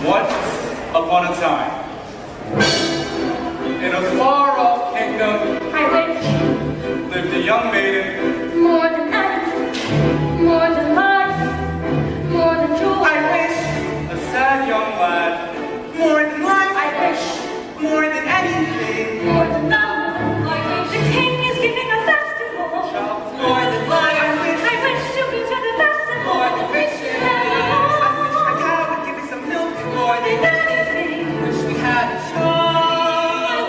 Once upon a time, in a far-off kingdom, lived a young maiden. More than anything, more than life, more than joy. I wish a sad young lad. More than life. I wish More than anything. more than love. I wish the king is giving a festival. More than life. I wish to be to the festival. More than riches. I wish my cow would give me some milk. More than anything. Wish we had a child.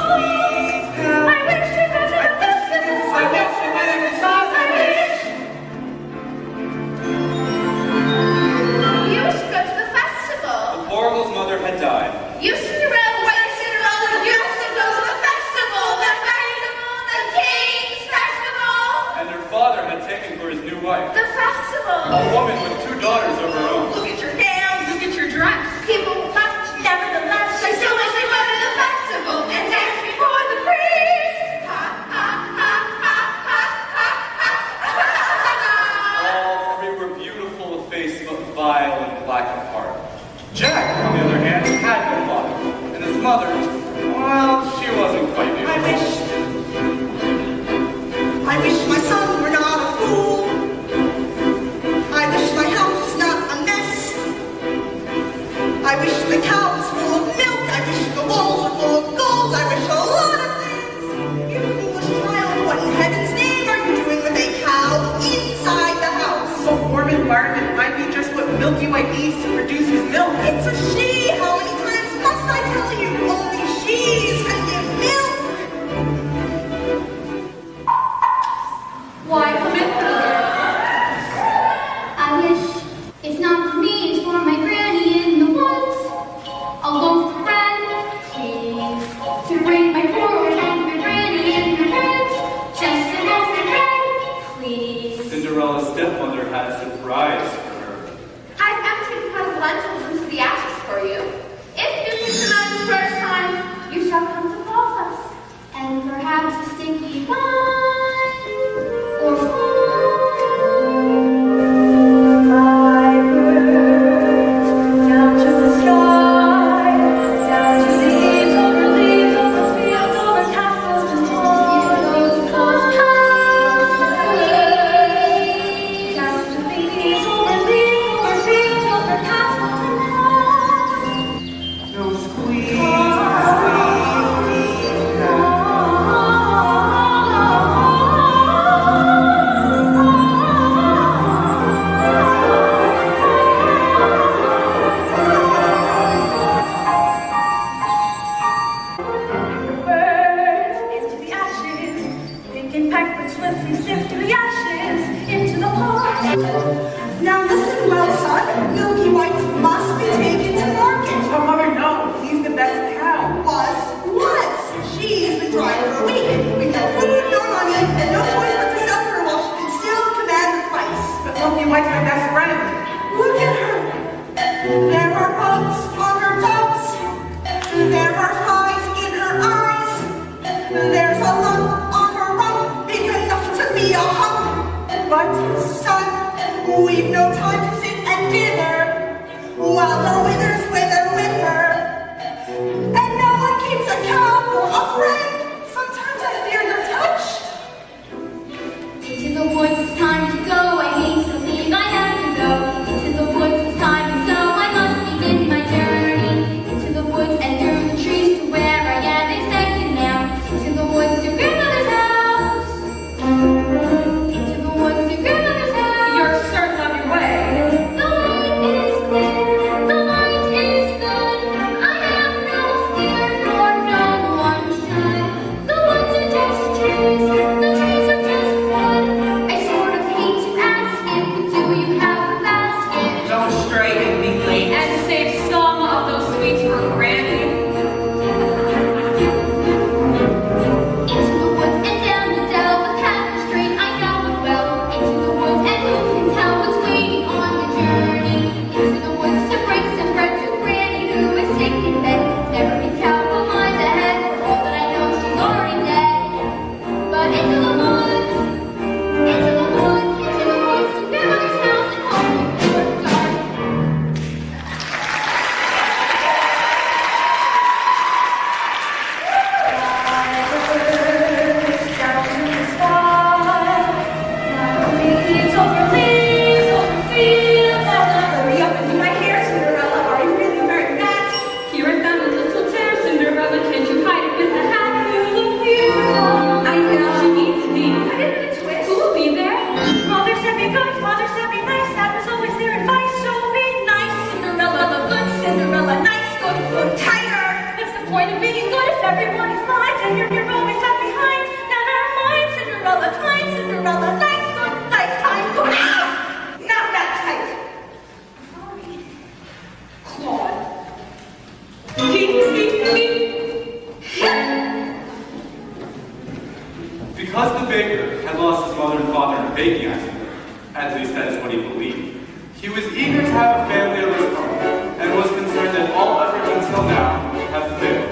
Sweet cow. I wish to go to the festival. I wish we had a child. I wish. You should go to the festival. The poor girl's mother had died. You Cinderella, white Cinderella, you should go to the festival, the King's festival. And her father had taken for his new wife The festival. a woman with 2 daughters of her own. Look at your gowns, look at your dress. People must nevertheless, they still wish they go to the festival and dance before the priest. Ha, ha, ha, ha, ha, ha, ha. All 3 were beautiful of face, but vile and black of heart. Jack, on the other hand, had no father, and his mother, well, she wasn't quite beautiful. I wish my son were not a fool. I wish my house was not a mess. I wish the cow was full of milk. I wish the walls were full of gold. I wish a lot of things. You foolish child, what in heaven's name are you doing with a cow inside the house? A warm environment might be just what Milky White needs to produce his milk. It's a she. How many times must I tell you? Only she's can give milk. Why come in? I wish it's not for me, it's for my granny in the woods. A loaf of bread, please, to bring my poor old hungry granny in the woods. Just a loaf of bread, please. Cinderella's stepmother had a surprise for her. I've emptied a pot of lentils into the ashes for you. If this is tonight's first time, you shall come to call us. And perhaps a stinky wine or food. Down to the sky, down to the leaves over fields, over castles and halls. Down to the leaves over fields, over castles and halls. No squeeze, Birds into the ashes, pick and peck but swiftly sift the ashes into the pot. Now listen well, son, Milky White must be taken to market. Oh, mother, no. He's the best cow. Was. She's been drying for a week, with no food, no money, and no choice but to sell her while she can still command the price. But Milky White's my best friend. Look at her. There are bugs on her tops. There are flies in her eyes. There's a lump on her rump, big enough to be a hump. But, son, we've no time to sit and dither while the withers wither with her. And no one keeps a cow or a friend. Sometimes I fear your touch. Into the woods, it's time to go. I hate to leave, I have to go. Into the woods, it's time to sow. I must begin my journey. Into the woods and through the trees to where I am expected now. Into the woods to grandmother's house. Into the woods to grandmother's house. You're certain of your way. The light is clear, the light Because the baker had lost his mother and father in a baking accident, at least that is what he believed, he was eager to have a family of his own, and was concerned that all efforts until now have failed.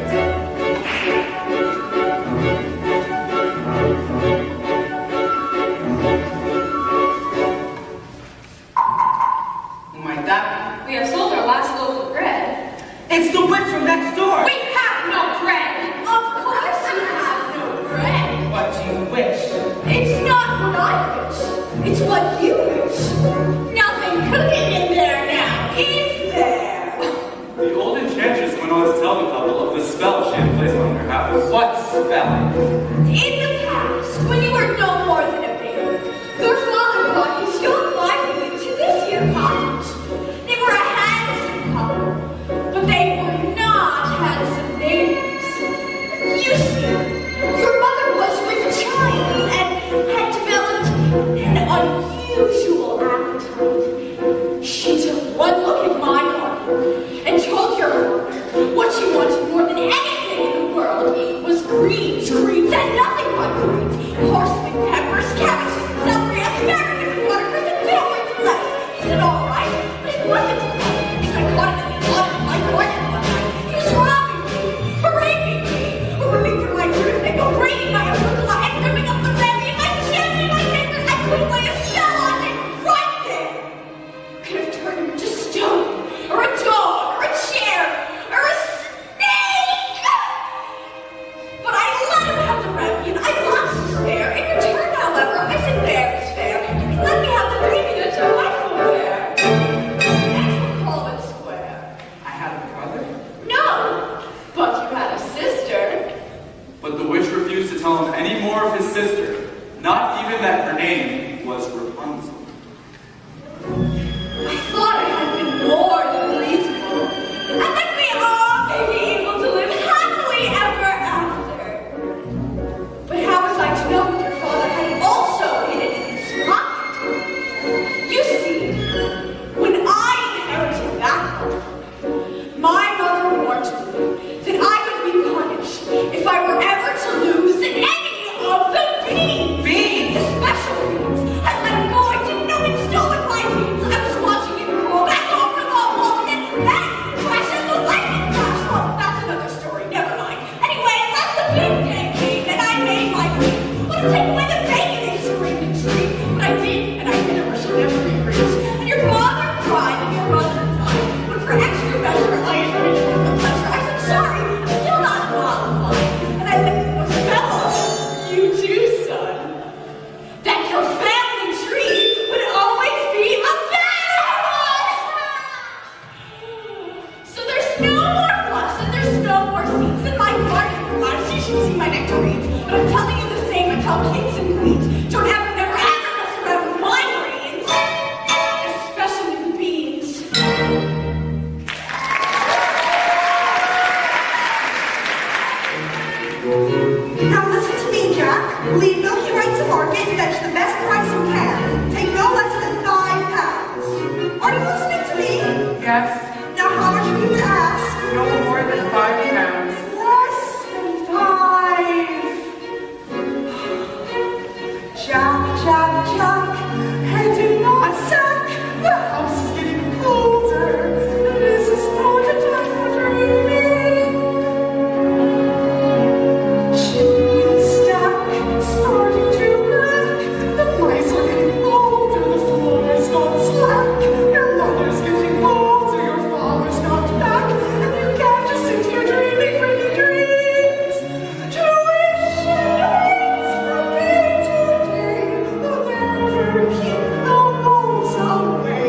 My dad. We have sold our last loaf of bread. It's the witch from next door. We have no bread. Of course you have no bread. What do you wish? It's not what I wish. It's what you wish. Nothing cooking in there now, is there? The old enchantress went on to tell the couple of the spell she had placed on their house. What spell? In the past, when you were no more than a baby, your father brought his young wife with you to this here cottage. They were a handsome couple, but they were not handsome neighbors. You see, your mother was with child and had developed an unusual appetite. She took one look at my garden and told your father what she wanted more than anything in the world was greens, and nothing but greens. Parsley, peppers, cabbages, and celery, asparagus, and buttercream, and fiddleworts, and lettuce. He said, all right, but it wasn't all right, because I caught him in the autumn of my garden one night. He was robbing me, raping me, running through my room, and go bringing my arugula, and ripping up the remedy, and my chimney, my fingers. I couldn't lay a spell on him right there. Could have turned him into stone, or a dog, or a chair, or a snake. But I let him have the remedy, and I lost his spare. In return, however, I said fair is fair. You can let me have the baby that's your rightful fair. And we'll call it square. I have a brother. No, but you had a sister. But the witch refused to tell him any more of his sister, not even that her name was Rapunzel. I thought it had been more than reasonable, and that we all may be able to live happily ever after. But how was I to know that your father had also hid it in his pocket? You see, when I inherited that one, my mother warned me that I would be punished if I were ever to lose any of the beans. Beans? Especially beans. I let him go. I didn't know he'd stolen my beans. I was watching him crawl back over the wall and then bang, crash as the lightning flash. Oh, that's another story. Never mind. Anyway, unless the big day came and I made my dream, would have taken away the bacon and screamed and shrieked. But I did, and I hid her where she'll never be reached. And your father cried and your mother died. But for extra measure, I enriched with the pleasure. I said, sorry, I'm still not qualified. And I think it was fellow. You too, son. That your family tree would always be a bad one. So there's no more flux and there's no more seeds in my garden. You should see my nectarines. But I'm telling you the same I tell kings and queens. Don't ever, never, ever mess around with my greens. Especially the beans. Now listen to me, Jack. Leave Milky Right to market and fetch the best price you can. Take no less than £5. Are you listening to me? Yes. Now how much are you to ask? No more than 5 pounds. Less than 5. Jack, Jack, Jack, head in my sack. The house is getting colder. This is not a time for dreaming. Chimney stack starting to crack. The mice are getting older. The floor is not slack. Your mother's getting older. Your father's not back. And you can't just sit here dreaming pretty dreams. To wish and dreams from day to day. Will never keep the wolves away.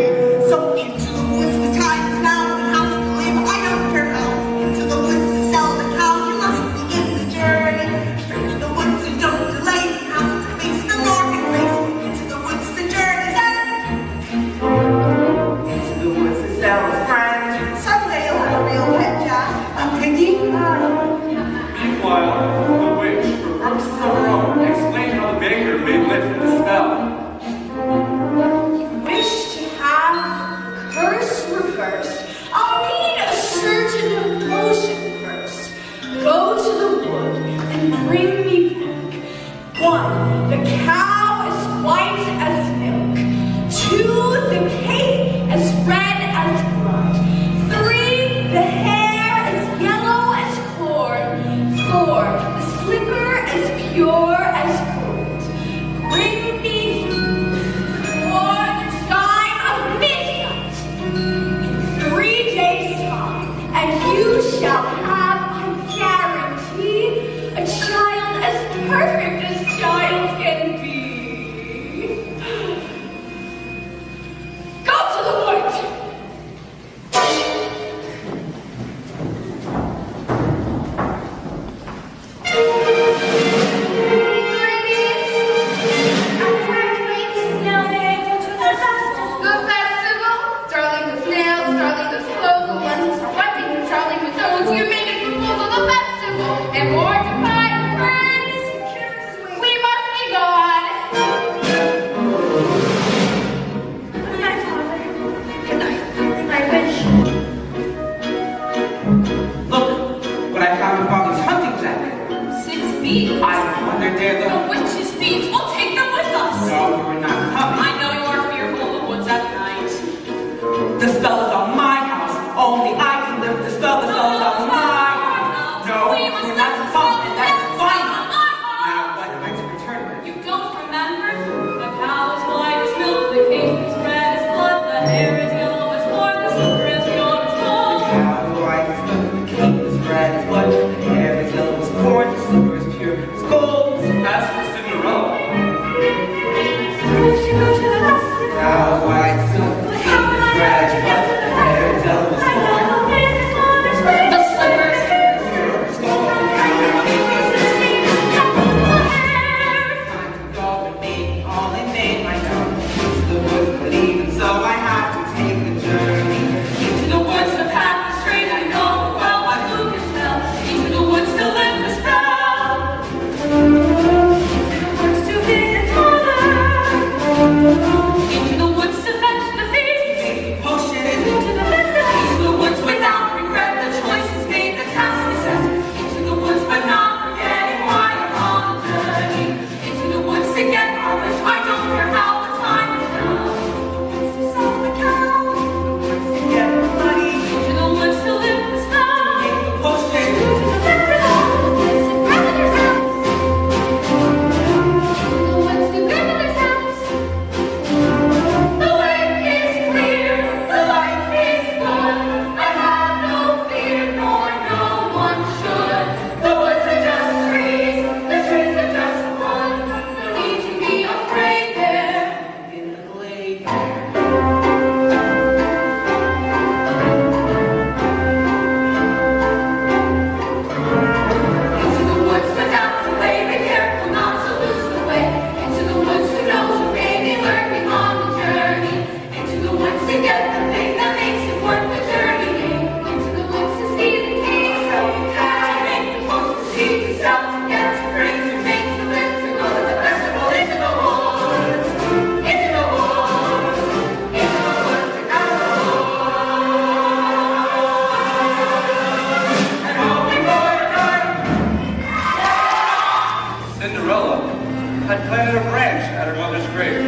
So into the woods the time is now. The house to live, I don't care how. Into the woods to sell the cow. You must begin the journey. Straight to the woods and don't delay. You have to face the marketplace. Into the woods the journey's end. Into the woods to sell his friend. Someday you'll have a real pet, Jack. I'm thinking. Meanwhile, the witch, for purposes of her own, explained how the baker made lift the spell. Wish to have curse reversed. I'll need a certain emotion Go to the wood and bring me back. 1, the cow as white as milk. 2, the cake as red as blood. 3, the hair as yellow as corn. 4, the slipper as pure as gold. Bring me before the chime of midnight in 3 days' time, and you shall have, I guarantee, a child as perfect as child can be. Go to the woods! I wonder dare The witch's beads, we'll take them with us. No, you are not coming. I know you are fearful of the woods at night. The spell is on my house. Only I can lift the spell. The spell is on my house. No, you're not to come, and that's fine. Now, what am I to return with? You don't remember? The cow is white as milk, the cake is red as blood, the hair is yellow as corn, the slipper is pure as gold. The cow is white as milk, the cake is red as blood, the hair is yellow as corn, the slipper is pure as gold. As for Cinderella, The cow is white as milk, the cake is red as blood, the hair is yellow as corn. The slipper is Pure as gold. The cow is white as milk, the cake is time to go and make all I made myself. To the woods, but even so, I have to take the journey. into the woods, the path is straight, I know well what who can tell. Into the woods to live the spell. Woods to visit mother. Into the woods to fetch the feast. Potion. Into the into the woods without regret, the choice is made, the task is set. Into the woods, but not forgetting why you're on the journey. Into the woods to get knowledge, I don't care how the time is now. Woods to sell the cow. Woods to get money. Into the woods to live the spell. Potion. Into the woods to grandmother's house. The woods to grandmother's house. The way is clear, the light is good. I have no fear, nor no one should. The woods are just trees, the trees are just wood. No need to be afraid there. In the glade. Into the woods without delay, be careful not to lose the way. Into the woods who knows what may be lurking on the journey. Into the woods to get the thing that makes it worth the journey. Into the woods to see the king, so you can make the most to see yourself, to get to bring to make to live, to go to the festival. Into the woods, into the woods, into the woods to go. And home before the dark. Cinderella had planted a branch at her mother's grave.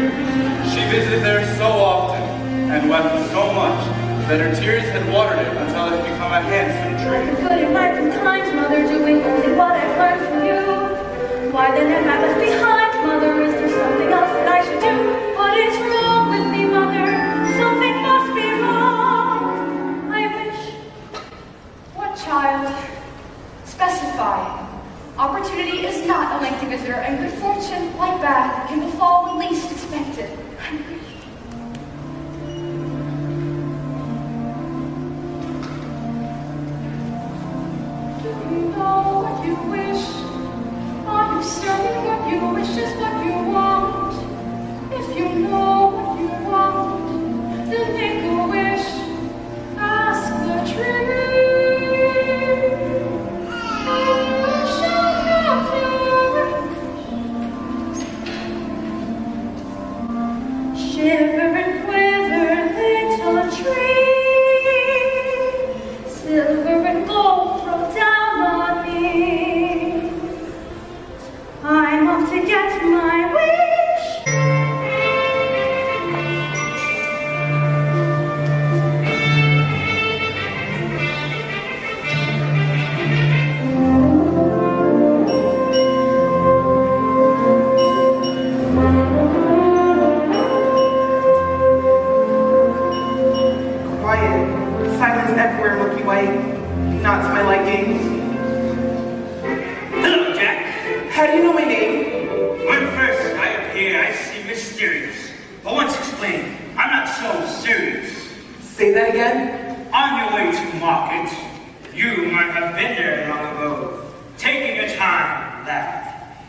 She visited there so often and wept so much that her tears had watered it until it had become a handsome tree. Good and right and kind, mother, doing only what I've learned from you. Why then am I left behind, mother? Is there something else that I should do? What is wrong with me, mother? Something must be wrong. I wish. What child? Specify. Opportunity is not a lengthy visitor, and good fortune, like bad, can befall when least expected. I wish. Do you know what you wish? Are you certain what you wish is what you want? If you know what you want, then make a wish. Ask the tree. I shall not flourish. silence everywhere, Milky Way. Not to my liking. Hello, Jack. How do you know my name? When first I appear, I seem mysterious. But once explained, I'm not so serious. Say that again? On your way to market, you might have been there long ago, taking your time there.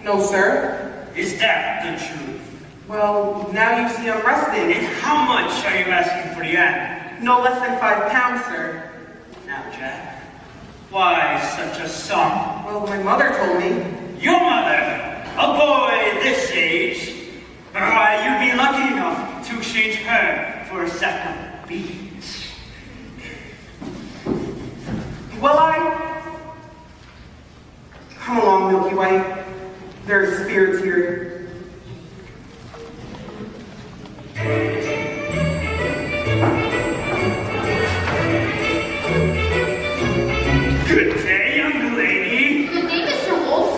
No, sir. Is that the truth? Well, now you see I'm resting. And how much are you asking for the end? No less than 5 pounds, sir. Now, Jack, why such a sum? Well, my mother told me. Your mother, a boy this age, why, you'd be lucky enough to exchange her for a sack of beans. Well, come along, Milky Way. There's spirits here. Good day, young lady. Good day, Mr. Wolf.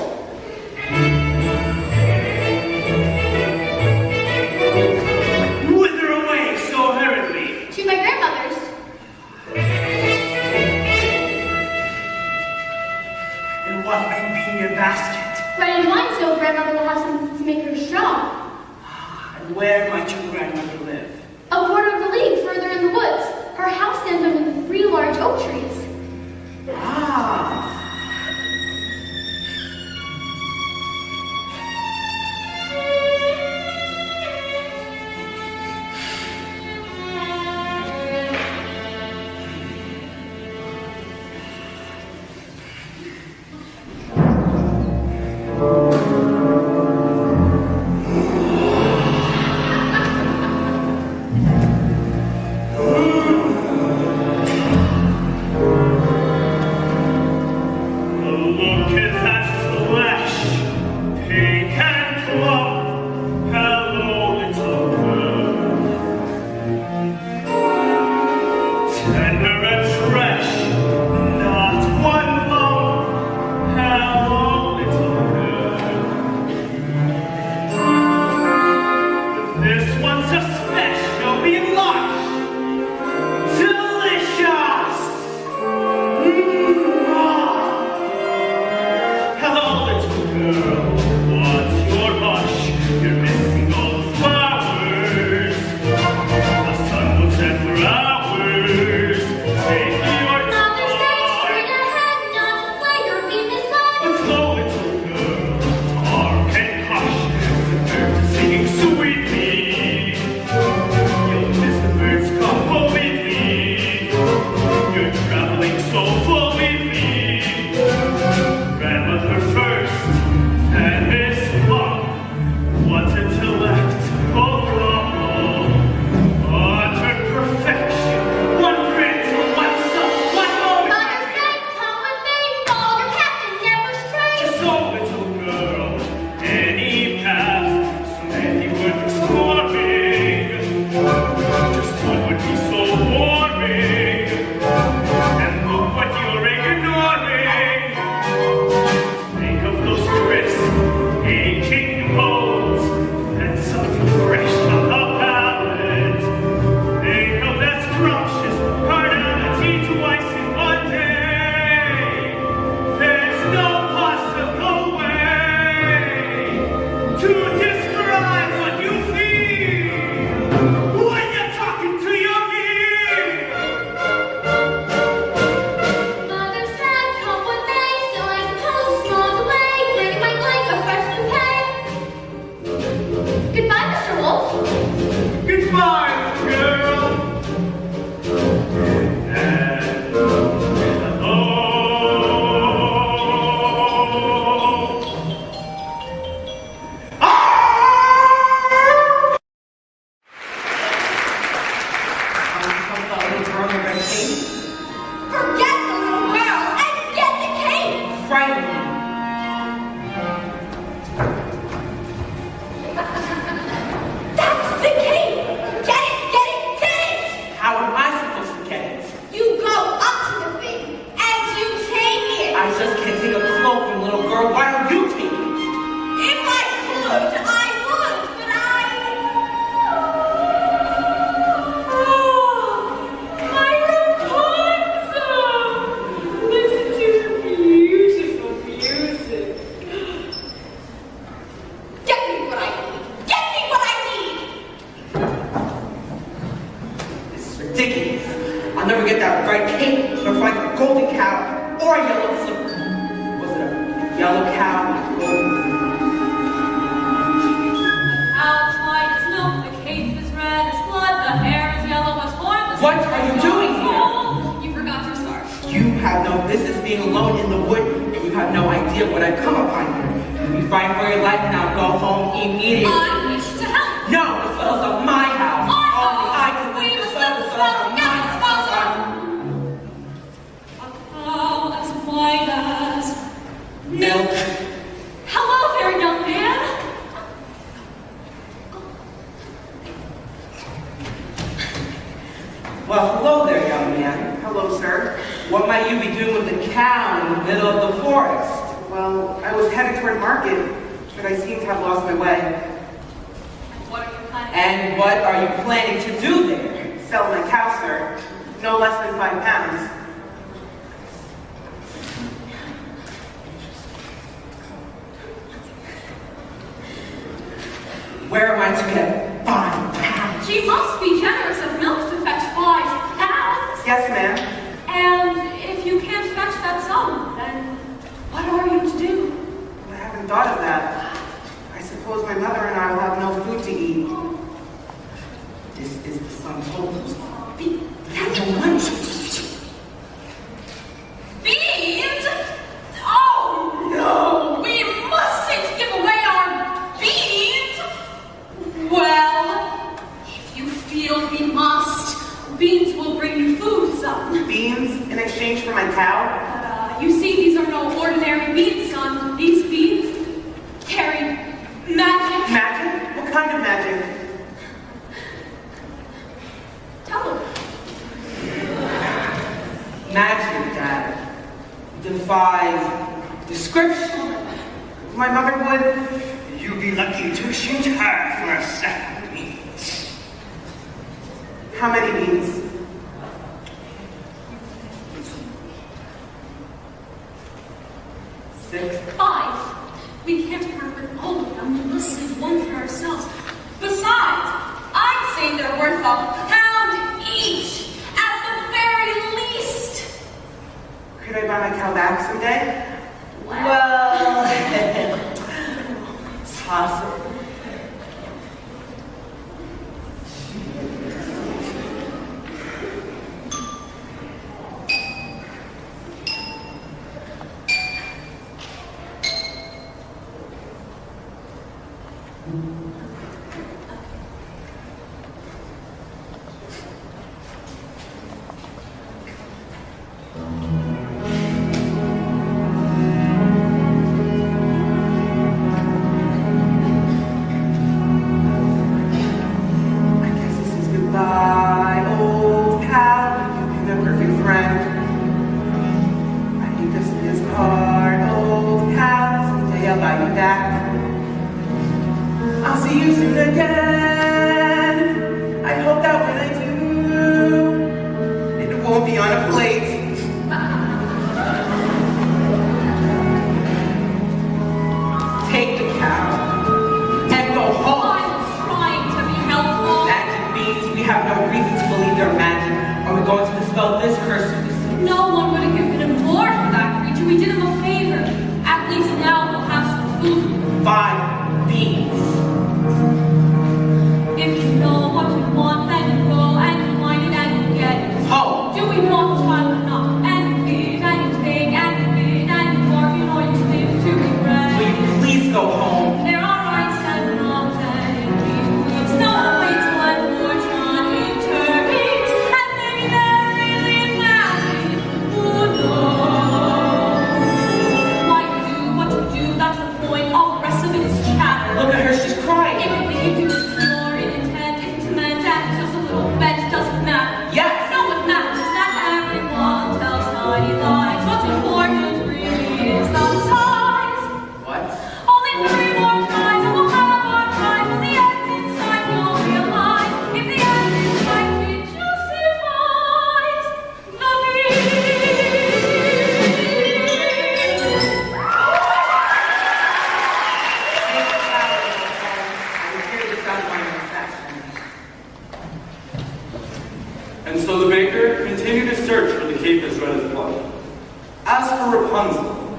Whither away so hurriedly? To my grandmother's. And what may be in your basket? Bread and wine, so grandmother will have some to make her strong. And where might your grandmother live? A quarter of a league further in the woods. Her house stands under the 3 large oak trees. Ah. Look at that flesh, pink and plump. Hello, little girl. Tender and fresh, not one lump. Hello, little girl. This one's a special, be lush, delicious. Hello, little girl. What's your rush? You're missing all the flowers. The sun will set for hours. Take your Mother, never get that right cake, nor find a golden cow or a yellow slipper. Was it a yellow cow with a golden Cow's white as milk, the cape is red as blood, the hair is yellow as corn. What are you doing here? You forgot your scarf. You have no business being alone in the wood, and you have no idea what I've come upon here. You'll be fine for your life now. Go home immediately. I wish to help. No, the spell's on my house. Only I can We lift the must spell. let the The spell spell's on my together. The spell's house. on. A cow as white as milk. Hello there, young man. Well, hello there, young man. Hello, sir. What might you be doing with the cow in the middle of the forest? Well, I was headed toward market, but I seem to have lost my way. What are you planning? And what are you planning to do there? Sell my cow, sir. No less than 5 pounds. Where am I to get 5 pounds? She must be generous of milk to fetch 5 pounds. Yes, ma'am. And if you can't fetch that sum, then what are you to do? I haven't thought of that. I suppose my mother and I will have no food to eat. This is the sum total. We have no money. Beans? Oh no! We mustn't give away our beans! Well, if you feel we must, beans will bring you food, son. Beans in exchange for my cow? You see, these are no ordinary beans, son. These beans carry magic. Magic? What kind of magic? Tell them. Magic that defies description. My mother would... You'd be lucky to exchange her for a sack of beans. How many beans? 6. 5. We can't part with all of them. We must save one for ourselves. Besides, I'd say they're worth £1 each, at the very least. Could I buy my cow back someday? Well, it's possible. I guess this is goodbye, old cow. You've been a perfect friend. I hate this part, old cow. Someday I'll buy you back. I'll see you soon again. I hope that when I do, it won't be on a plate. Take the cow and go home. I'm trying to be helpful. Magic means we have no reason to believe they're magic. Are we going to dispel this curse to the sea? No one would have given him more for that creature. We did him a favor. At least now we'll have some food. 5 beans. If you know what you want, then you go and you find it and you get it. Home. Do we want child or not? And you give and you take and you bid and you bargain or you live to regret. Will you please go home? There are rights and wrongs and injuries. No waits one fortune intervenes. And maybe they're really magic. Who knows? Why you do what you do, that's the point. All the rest of it is chatter. Look at her, she's crying. Everything you do is pure in intent. If it's meant and just a little bent, doesn't matter. Yes. No, what matters is that everyone tells search for the cape as red as blood. As for Rapunzel,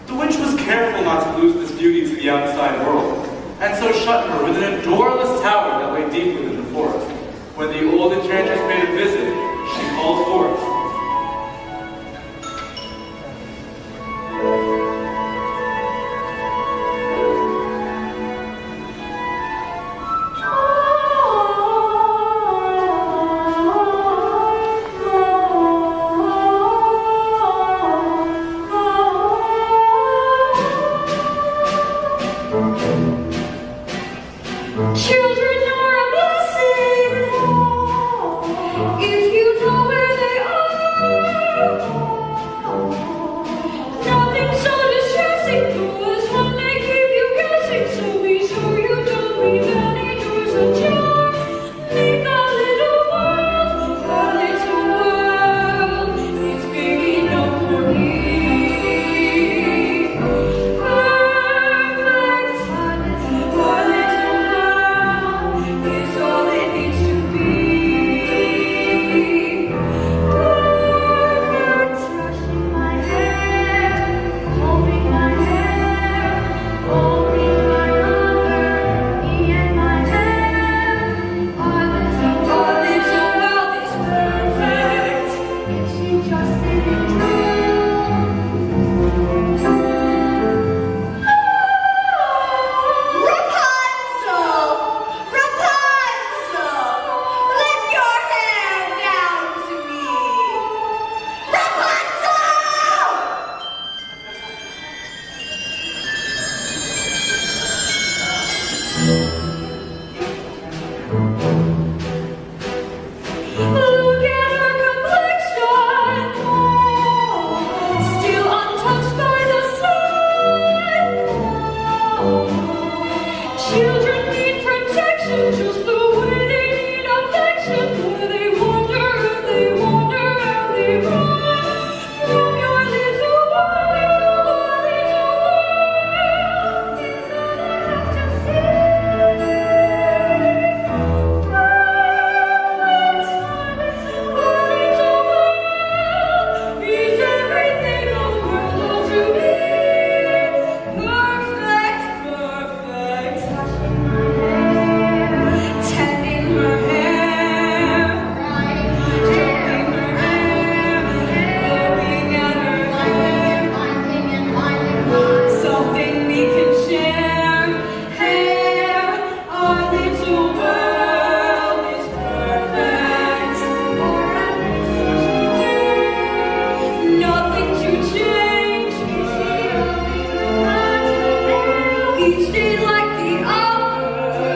the witch was careful not to lose this beauty to the outside world, and so shut her within a doorless tower that lay deep within the forest. When the old enchantress paid a visit, she called forth. Children are a blessing if you know where they are. Nothing so distressing as when they keep you guessing, so be sure you don't leave any doors ajar. Make a little world, a little world is big enough for me. Look at her complexion, still untouched by the sun. Children need protection just the way they need affection, where they wander and they wander and they run from your little world, little world is all I have to see. Is everything the world ought to be? Perfect, perfect. Tending her hair, tending her hair, looking at her hair. Something we can share. Hair, our little world is perfect. Nothing to change. Each day like the other.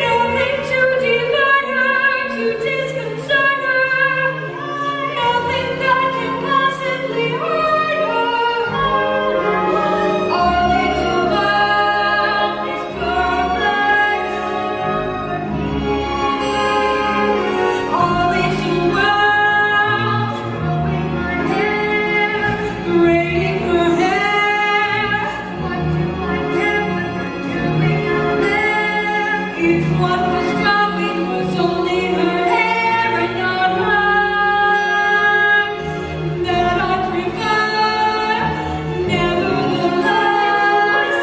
Nothing to divide her, to disconcert her. Nothing that can possibly hurt her. Our little world is perfect. Our little world, braiding her hair. If what was growing was only her hair and not mine, that I prefer. Nevertheless,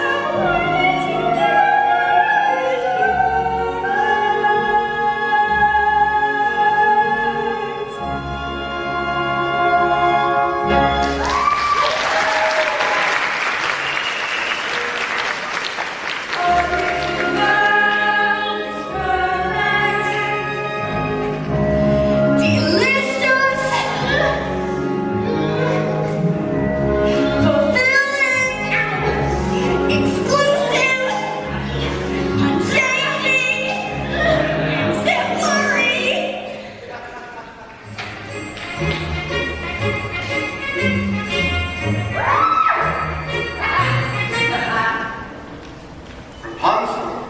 Rapunzel?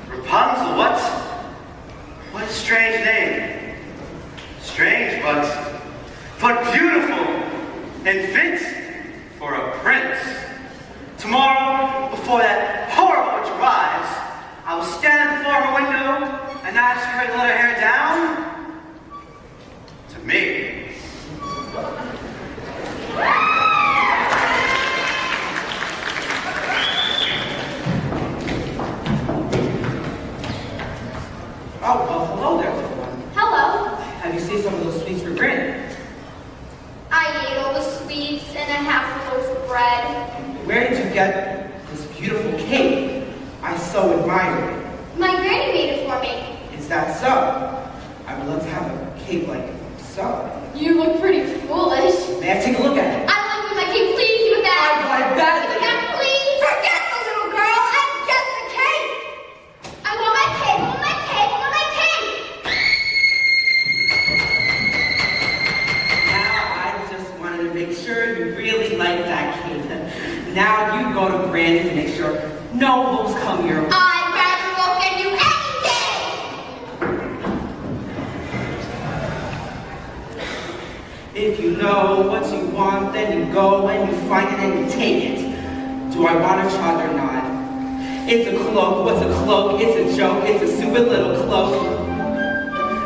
Rapunzel, what a strange name. Strange, but beautiful and fit for a prince. Tomorrow, before that horrible witch arrives, I will stand before her window and ask her to let her hair down? To me. Oh, well, hello there, little one. Hello. Have you seen some of those sweets for Granny? I ate all the sweets and a half a loaf of bread. Where did you get this beautiful cake? I so admire it. My granny made it for me. Is that so? I would love to have a cake like so. You look pretty foolish. May I take a look at it? I want to do my cake, please. Give it back. I want it badly. Give it back, please. Forget the little girl and get the cake! I want my cake. I want my cake. I want my cake. Now, I just wanted to make sure you really like that cake. Now you go to Granny to make sure no wolves come your way. I'd rather look at you any day. If you know what you want, then you go and you find it and you take it. Do I want a child or not? It's a cloak. What's a cloak? It's a joke. It's a stupid little cloak.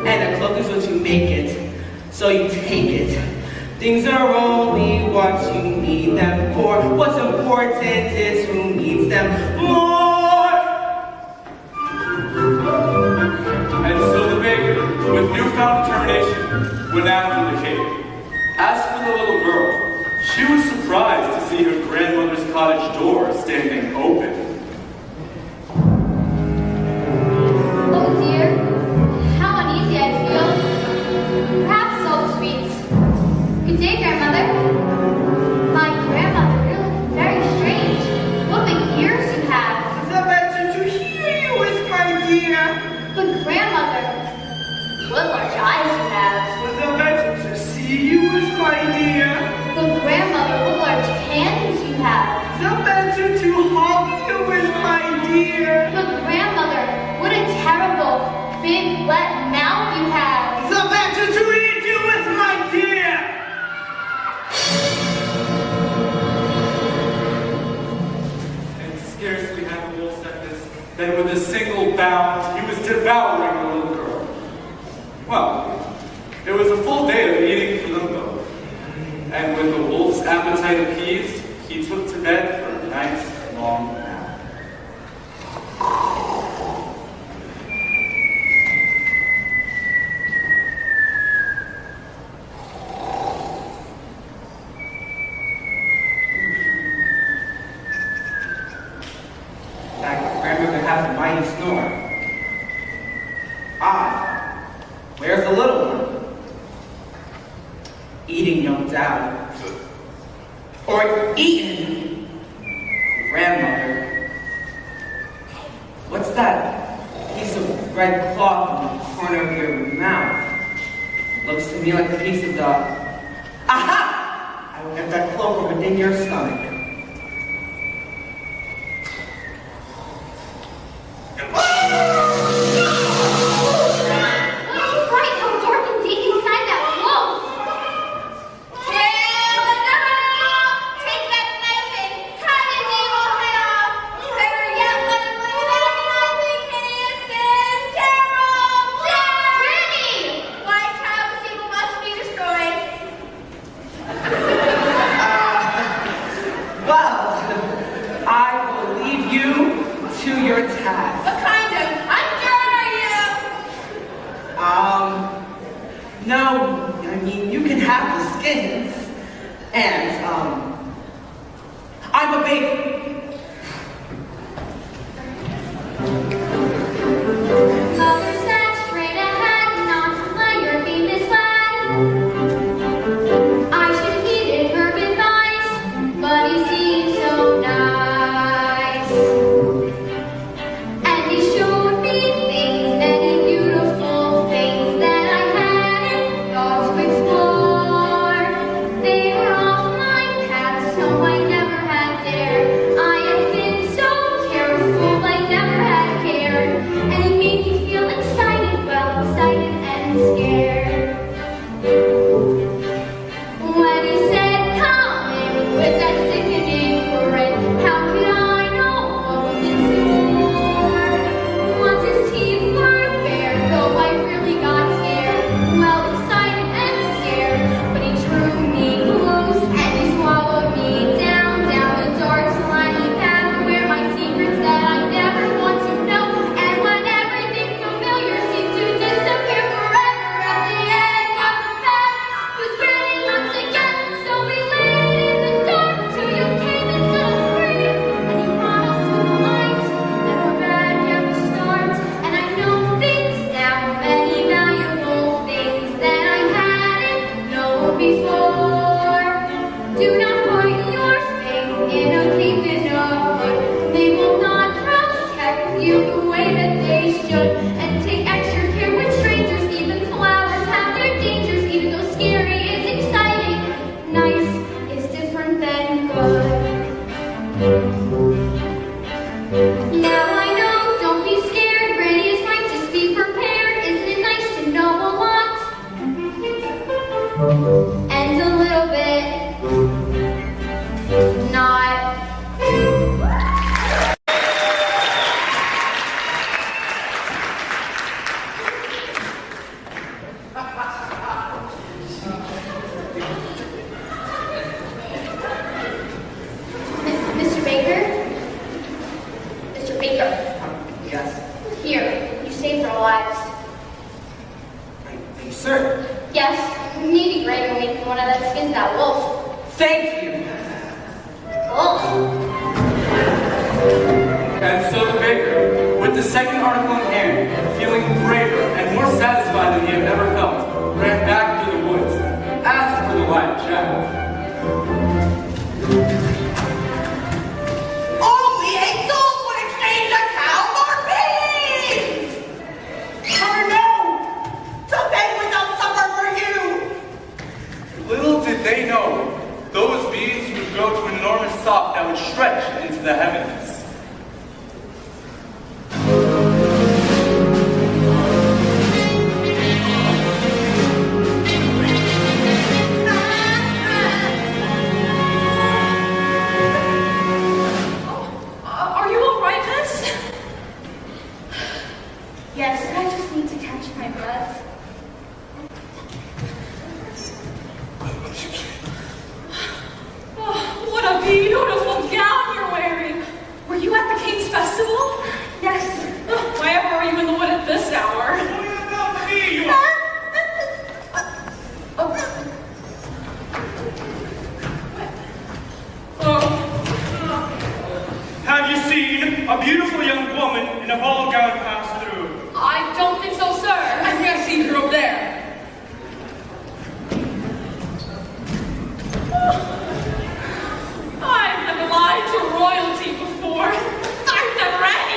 And a cloak is what you make it. So you take it. Things are only what you need them for. What's important is who needs them more. And so the baker, with newfound determination, went after the cake. As for the little girl, she was surprised to see her grandmother's cottage door standing open. Oh dear, how uneasy I feel. Perhaps it's all the sweets. Good day, grandmother. My grandmother, really very strange. What big ears you have. The better to hear you with, my dear. But grandmother, what large eyes you have. The better to see you with, my dear. But grandmother, what large hands you have. The better to hug you with, my dear. But grandmother, what a terrible, big, wet mouth you have. The better to eat you with, my dear. And scarcely had the wolf said this, than with a single bound, he was devouring the little girl. Well, it was a full day of eating for them both. And with the wolf's appetite appeased, he took to bed for a nice long nap. That grandmother has a mighty snore. Ah, where's the little one? Eating, no doubt. Or eaten. Grandmother. What's that piece of red cloth in the corner of your mouth? Looks to me like a piece of the... Aha! I will get that cloak from within your stomach. Oh, right, how dark and deep inside that wolf. Take that knife and cut his evil head off. Better yet, let him live out nothing hideous and terrible. Granny! Why, child, this evil must be destroyed. Well, I will leave you to your task. What kind of hunter are you? No, I mean, you can have the skins. And, I'm a baby. Mother sat straight ahead, not to let your be misled. I should have heeded her advice, but he seemed so nice. And he showed me things, many beautiful things that I hadn't thought to explore. They were off my path, so I never had dared. I had been so careful, I never had cared. And it made me feel excited, well, excited and scared. When he said, come in, with that sickening grin, how could I know what was in store? Once his teeth were bare, and a little bit not. Mr. Baker? Mr. Baker, Yes. here, you saved our lives. Are you certain? Yes, maybe Greg will make one of that skins that wolf. Thank you. Wolf. And so the baker, with the second article in hand, feeling braver and more satisfied than he had ever felt, ran back through the woods, asked for the light jack. Only a soul would exchange a cow for beans! Oh no! Something without supper for you! Little did they know, those bees would grow to an enormous stalk that would stretch into the heavens. Are you all right, miss? Yes, I just need to catch my breath. Oh, what a beautiful gown you're wearing. Were you at the King's Festival? Yes. Oh, why ever are you in the wood at this hour? Have you seen a beautiful young woman in a ball gown pass through? I don't think so, sir. I think I've seen her over there. I've never lied to royalty before. I've never had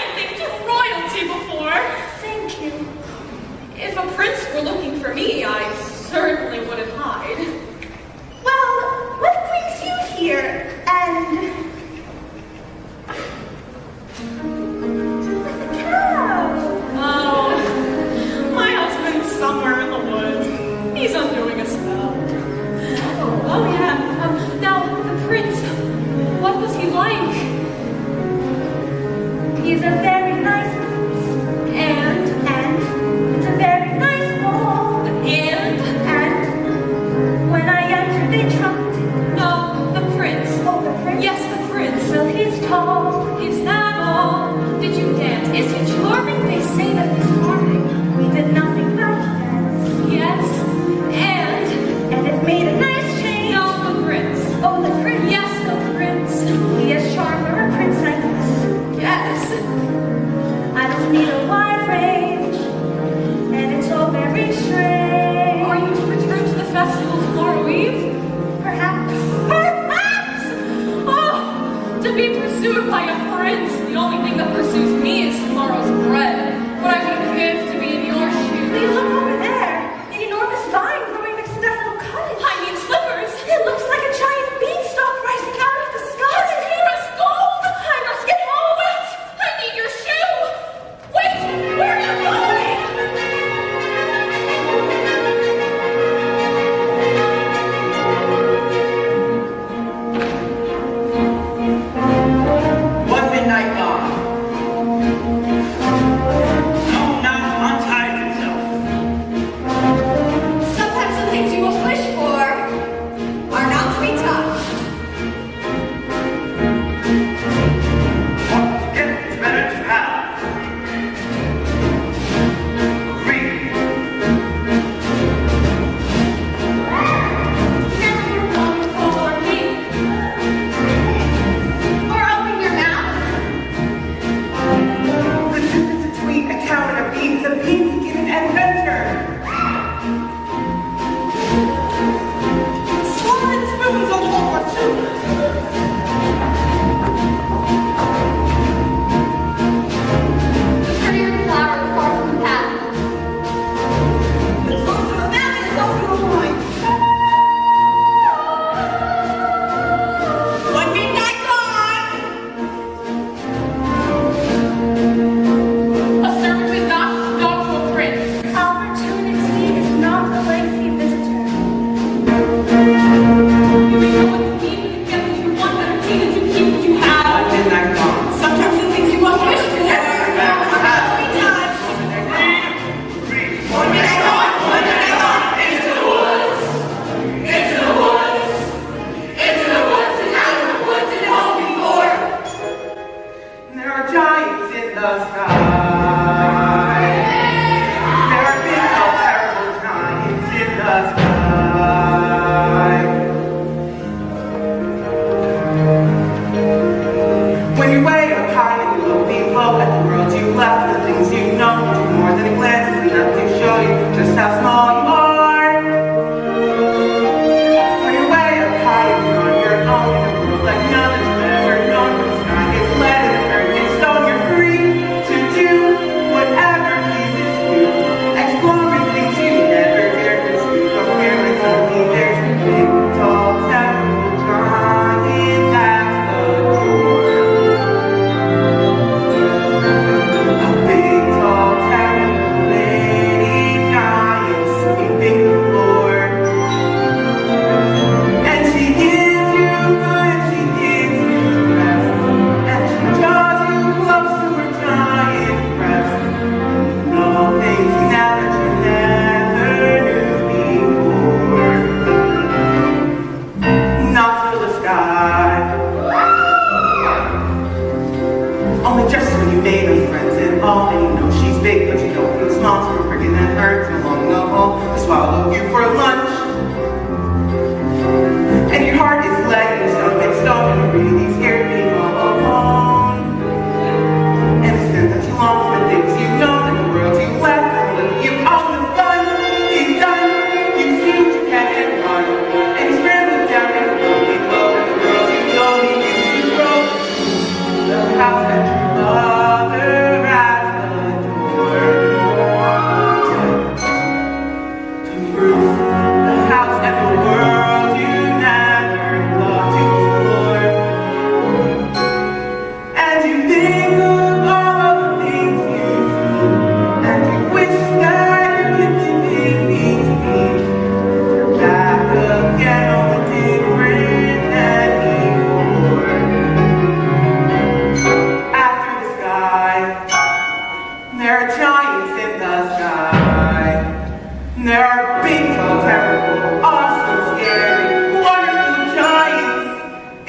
are big, tall, terrible, awesome, scary, wonderful giants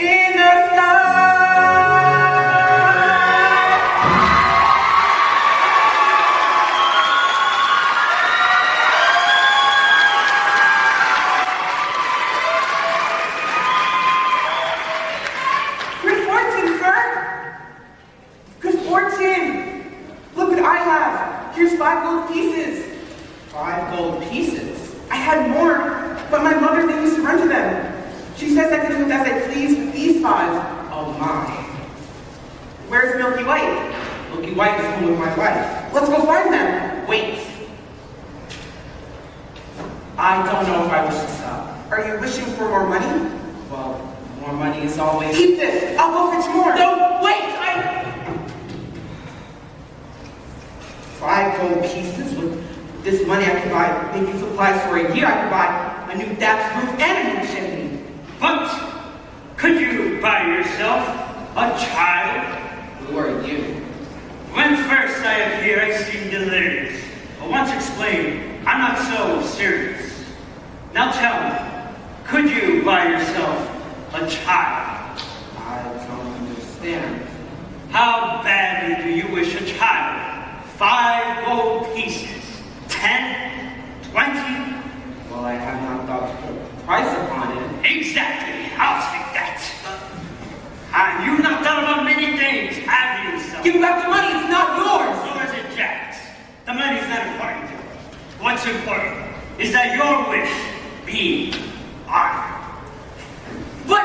in the sky. Good fortune, sir. Good fortune. Look what I have. Here's 5 gold pieces. 5 gold pieces. I had more, but my mother didn't used to run to them. She says I can do as I please with these 5. Oh my. Where's Milky White? Milky White is home with my wife. Let's go find them. Wait. I don't know if I wish to stop. Are you wishing for more money? Well, more money is always... Keep this. I'll go fetch more. No, wait! 5 gold pieces. With this money I could buy baby supplies for a year. I could buy a new thatched roof and a new chimney. But could you buy yourself a child? Who are you? When first I appear, I seem delirious. But once explained, I'm not so serious. Now tell me, could you buy yourself a child? I don't understand. How badly do you wish a child? 5 gold pieces? 10? 20? Well, I have not thought to put a price upon it. Exactly. I'll take that. And you've not thought about many things, have you, son? Give me back the money, it's not yours! So is it Jack's. The money's not important to us. What's important is that your wish be honored. But...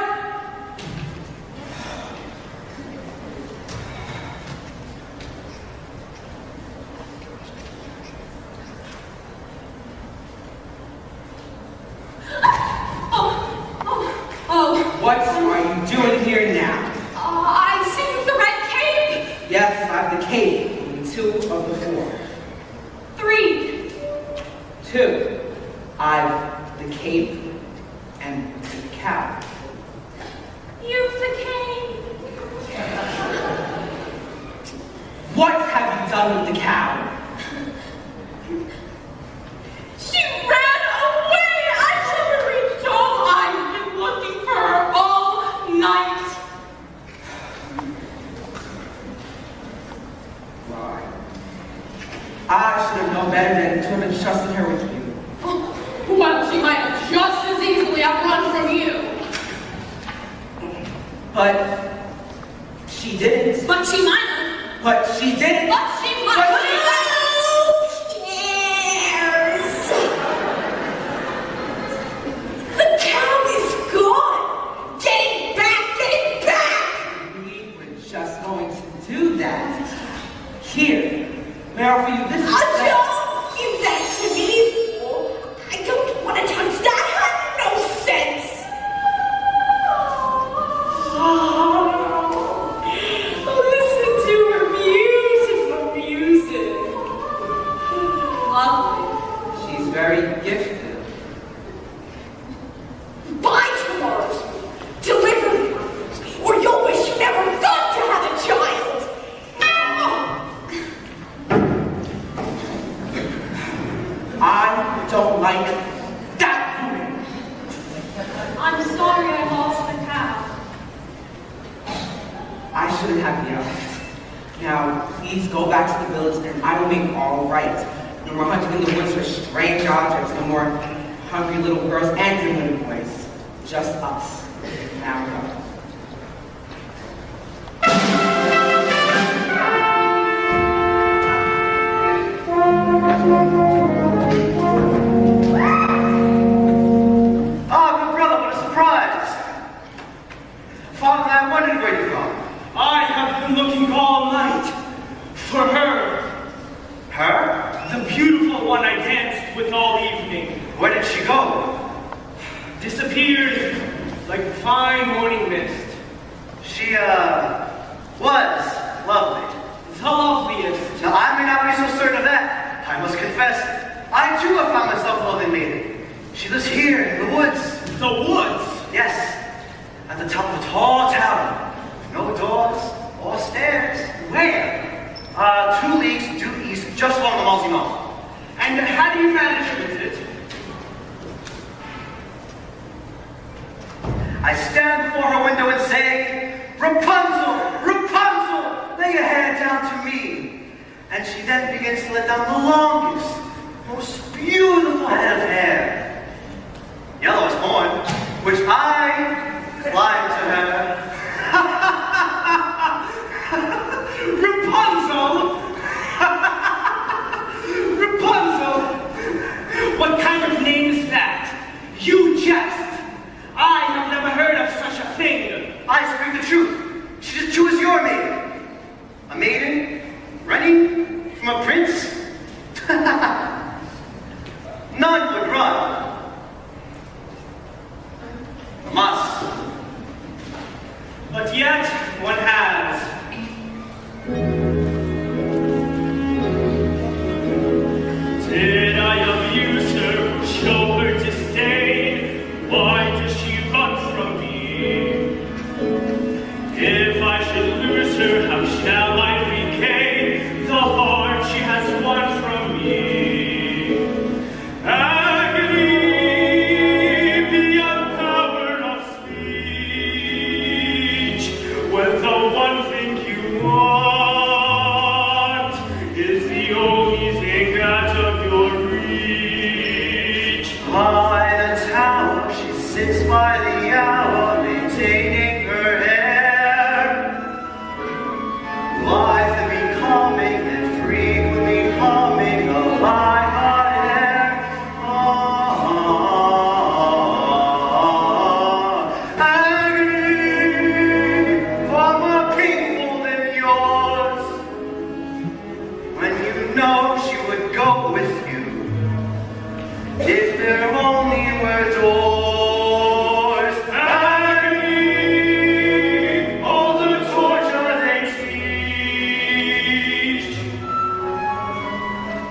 What are you doing here now? I see with the red cape. Yes, I've the cape. Only 2 of the 4. 3. 2. I've the cape and the cow. You've the cape. What have you done with the cow? She ran away. I never reached home. I've been looking for her all night. Why? I should have known better than to have entrusted her with you. Well, she might have just as easily have run from you. But she didn't. But she might have. But she didn't. But she might But have. The cow is gone! Get it back! Get it back! we were just going to do that. Here, may I offer you this? Don't give that to me! I don't want to touch that! Had no sense! Listen to her beautiful music! Lovely. She's very gifted. Buy tomorrow's delivery, or you'll wish you never thought to have a child! I don't like that woman. I'm sorry I lost the cow. I shouldn't have yelled. Now, please go back to the village and I will make all right. No more hunting in the woods for strange objects. No more hungry little girls and little boys. Just us. Now go. Ah, good brother, what a surprise! Father, I wondered where you've gone. I have been looking all night for her. Her? The beautiful one I danced with all evening. Where did she go? Disappeared like fine morning mist. She, was lovely. The loveliest. Now, I may not be so certain of that. I must confess, I too have found myself a lovely maiden. She lives here in the woods. The woods. Yes, at the top of a tall tower. No doors or stairs. Where? 2 leagues due east, just along the Multi Knoll. And how do you manage with it? I stand before her window and say, Rapunzel, Rapunzel, lay your hair down to me. And she then begins to let down the longest, most beautiful head of hair, yellow as corn, which I climb to her. Rapunzel! Rapunzel! What kind of name is that? You jest! I have never heard of such a thing. I speak the truth. She's as true as your maiden. A maiden running from a prince? None would run. From us. But yet one has. Did I abuse her, show her disdain? Why does she run from me? If I should lose her, how shall I regain the heart she has won from me? Agony beyond power of speech, when the one thing you want is the only thing out of your reach. By the tower, she sits by the hour, maintaining her hair. Lies that becoming and frequently humming by her hair. Agony, far more painful than yours. When you know she would go with you, if there only were doors. Agony, all the torture they teach.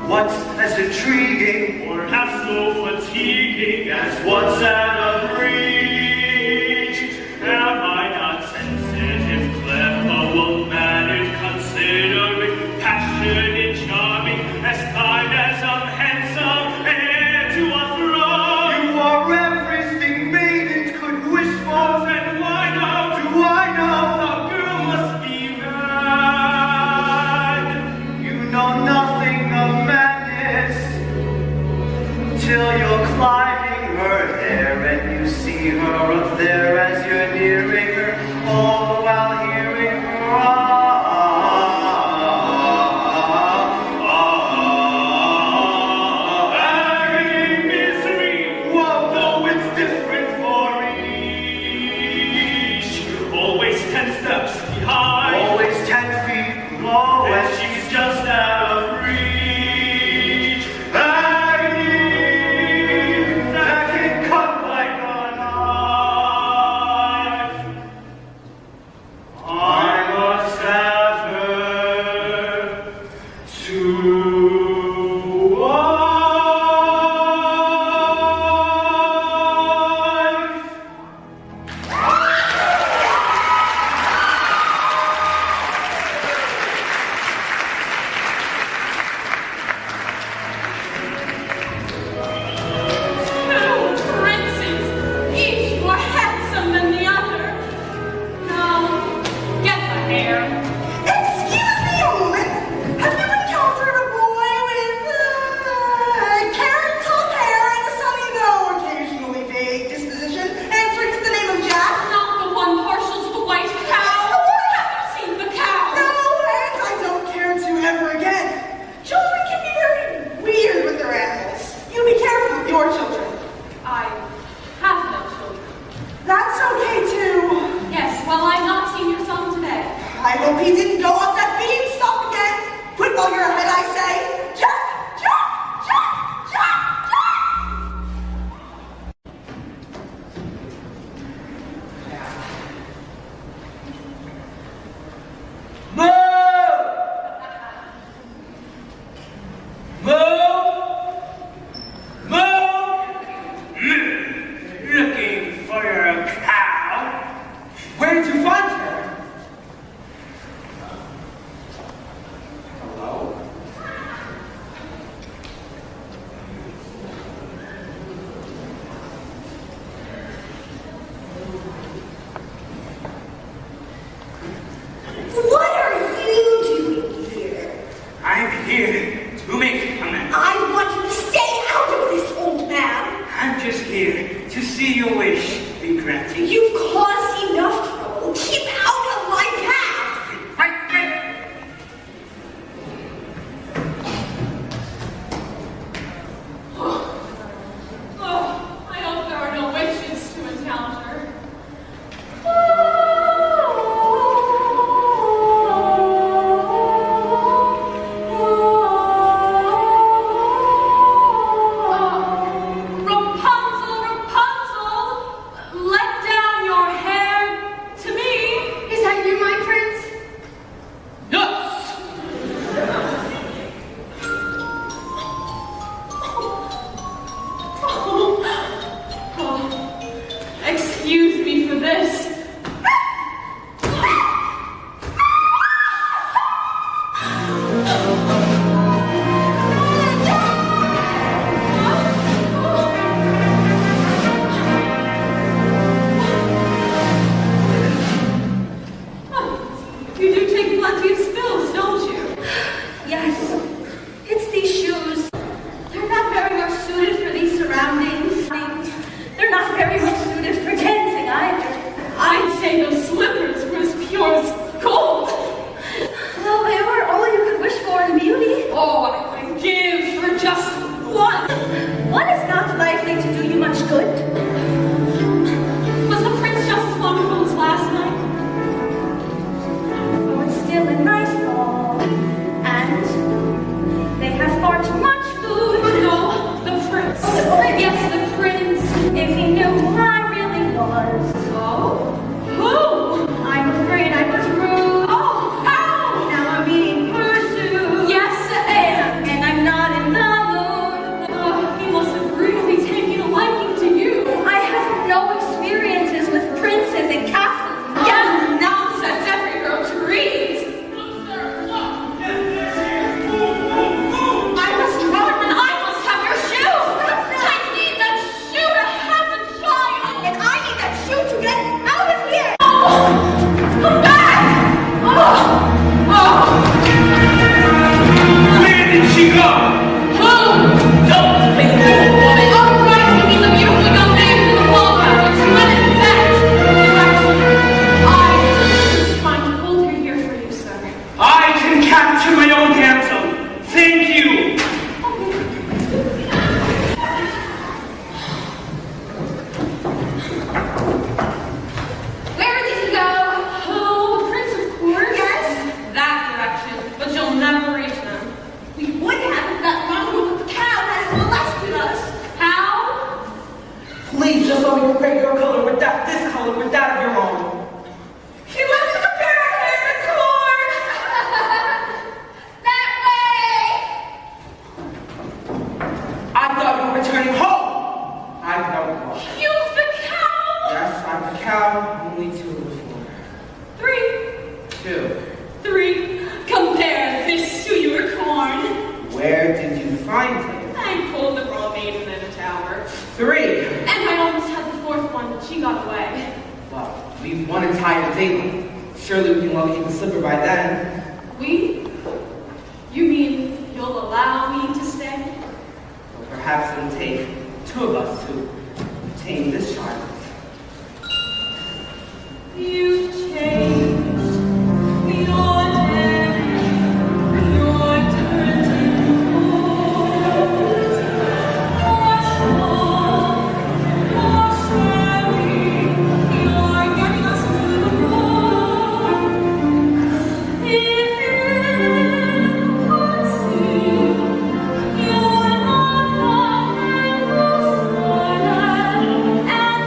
What's as intriguing, Or half so fatiguing as as what's out of reach? am I not sensitive, clever, well-mannered, considerate, passionate, charming, as kind as I'm handsome, and heir to a throne? You are everything maidens could wish for. Then why not? Do I know? The girl must be mad. You know nothing of madness till you're climbing her hair and you see her up there as you're nearing her, all the while hearing her. Agony, misery, Whoa. though it's different for each. Always 10 steps behind. Always 10 feet low And and she's just out of reach. Agony that can cut like a knife. I must have her to wife. Two princes, each more handsome than the other. Now, get the hair. Excuse me a moment. Have you encountered a boy with carrot-top hair and a sunny though occasionally vague disposition, answering to the name of Jack? Not the one partial to the white cow. The what? Have you seen the cow? No, and I don't care to ever again. Children can be very weird with their animals. You be careful with your children. I have no children. That's okay too. Yes, well, I've not seen your son today. I hope he didn't go up that beanstalk again. Quit while you're ahead, I say. Jack! Jack! Jack! Jack! Looking for a cow? Where did you find her? Hello? just here to see your wish be granted. You've caused enough trouble. Keep out of my path. Right there. Oh, I hope there are no witches to encounter. Rapunzel, Rapunzel, let down your hair to me. Is that you, my prince? Yes! Excuse me for this. You do take plenty of spills, don't you? Yes, it's these shoes. They're not very much suited for these surroundings. They're not very much suited for dancing either. I'd say those slippers were as pure as gold. Well, they were all you could wish for in beauty. Oh, I would give for just one. One is not likely to do you much good. Was the prince just as wonderful as last night? Oh, it's still a nice ball. And they have far too much food. No, the prince. Oh, the prince. Yes, the prince. If he knew who I really was. Oh? Who? I'm afraid I was rude. Oh, how? Now I'm being pursued. Yes, And I'm not in the mood. Oh, he must have really taken a liking to you. I have no experiences with princes and castles. Yeah, nonsense. Every girl agrees. I must run and I must have your shoe. I need that shoe to have a child. And I need that shoe to get out of here. Come back! Where did she go? Who? Don't be fool, woman. Oh, right, you mean the beautiful young lady from the ballroom. She went in bed. I was trying to hold her here for you, sir. I can capture my own damsel. Thank you. Where did he go? Oh, the prince, of course. Yes. That direction, but you'll never reach them. We would have if that wrong with the cow had molested us. How? Please just let me compare your color with that, this color with that of your own. He left us a pair of hair and corn. That way! I thought you were returning home. I don't know. Use the cow! Yes, I'm the cow, only two before. 3, 2. 3. Compare this to your corn. Where did you find him? I pulled the raw maiden in a tower. 3. And I almost had the 4th one, but she got away. Well, we've one entire daylight. Surely we can locate the slipper by then. We? You mean you'll allow me to stay? Or perhaps it'll take 2 of us to obtain this child. You've changed your name, your dirty clothes, more smoke, more sherry, you're getting us through the road. If you could see, you're not wrong and you're sorry, and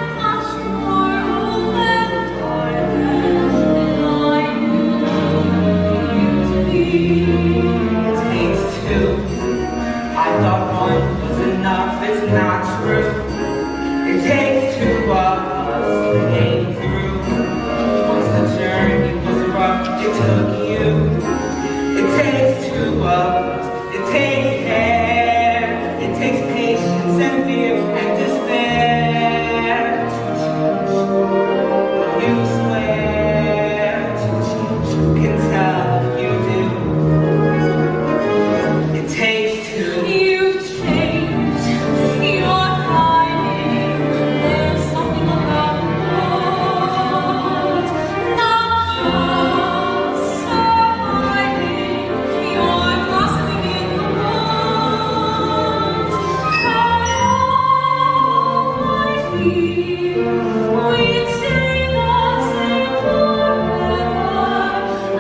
we'd stay the same forever,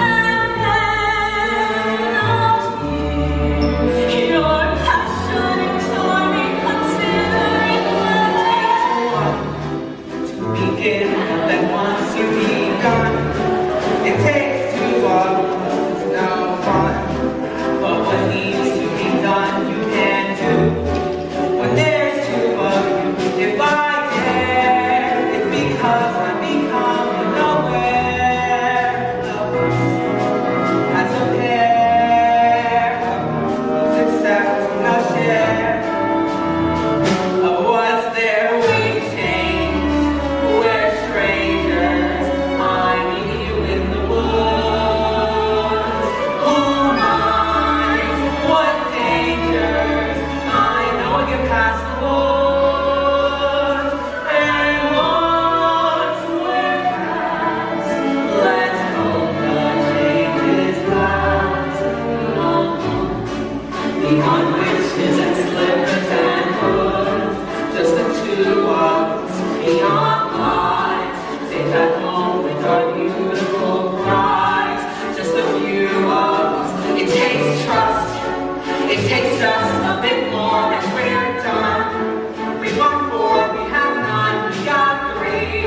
and then out here, your passion and charming, considering To begin, then once you begun, it takes two of us, it's no fun. But what needs to be done, you can do. When there's two of you, if I dare, it's because I'm becoming aware of us as a pair of exceptional share of what's there. We change, we're strangers. I meet you in the woods. Who minds what dangers? I know you past the woods. And once we're past, let's hope the changes last. Beyond witches and slippers and hoods, just the two of us beyond lies. Stay at home with our beautiful brides, just a few of us. It takes trust, it takes just a bit more, and we're done. We want four, we have none, we got three.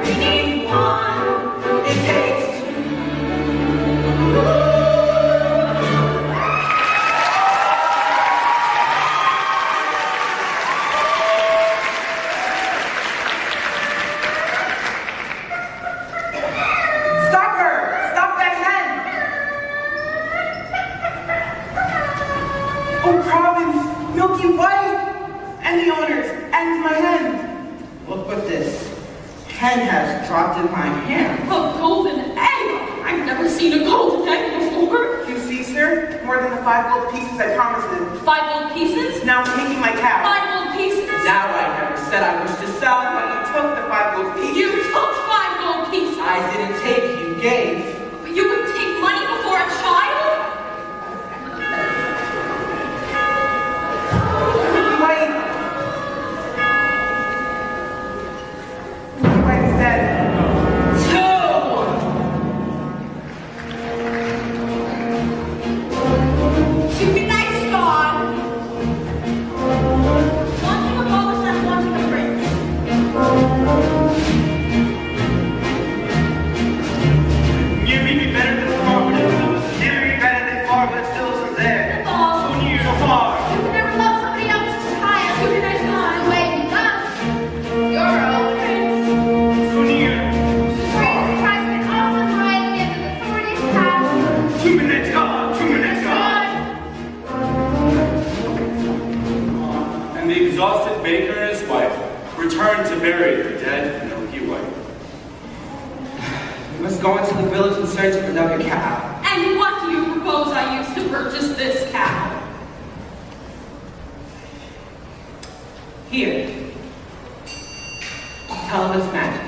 We need one, it takes two. Stop her! Stop that hen! Oh, Province, milky white! And the owners, and my hen! Look what this hen has dropped in my hand. A golden egg! I've never seen a golden egg before. You see, sir? More than the 5 gold pieces I promised him. 5 gold pieces? Now I'm taking my cow. 5 gold pieces? Now I never said I wish to sell, But you took the 5 gold pieces. You took 5 gold pieces. I didn't take, you gave. You would take money before a child? Milky white! Milky white is dead. To be nice, God. Wanting a bonus and wanting a prince. You may be better than far, but it still isn't there. You may be better than far, but it still isn't there. False. So near, so far. You can never love somebody else's child. You can never love the way you love your own prince. So near. Prince tries to often hide against the authorities past. 2 minutes, God. 2 minutes, God. And the exhausted baker and his wife returned to bury the dead Milky White. We must go into the village in search of another cow. And what do you propose I use to purchase this cow? Here. Tell him it's magic.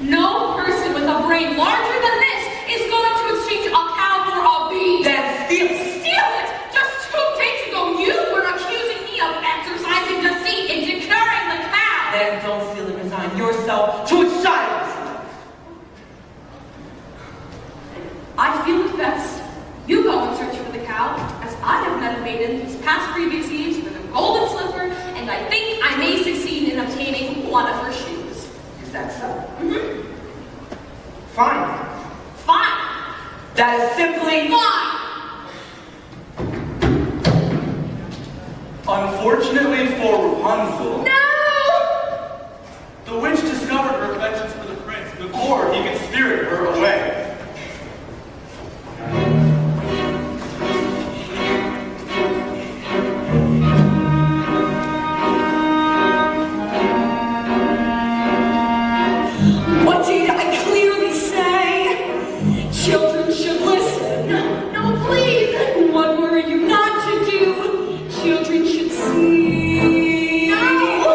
No person with a brain larger than this is going to exchange a cow for a bee. Then steal it. Steal it! Just 2 days ago, you were accusing me of exercising deceit in securing the cow. Then don't steal it, resign yourself to a child's life. I feel it best. You go and search for the cow, as I have met a maiden these past previous eves with a golden slipper, and I think I may succeed in obtaining one of her shoes. Is that so? Mm-hmm. Fine. Fine. That is simply Fine. Unfortunately for Rapunzel, No! the witch discovered her affections for the prince before he could spirit her away. What did I clearly say? Children should listen. No, please. What were you not to do? Children should see. No.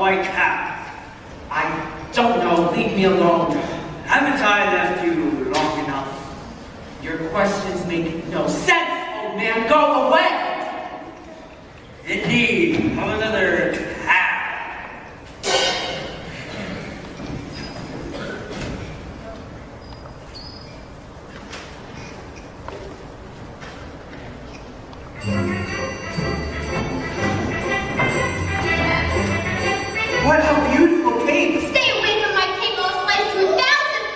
white cow? I don't know. Leave me alone. Haven't I left you long enough? Your questions make no sense, old man. Go away. Indeed, of another cow. What a beautiful cake! Stay away from my cake, I'll slice you 1,000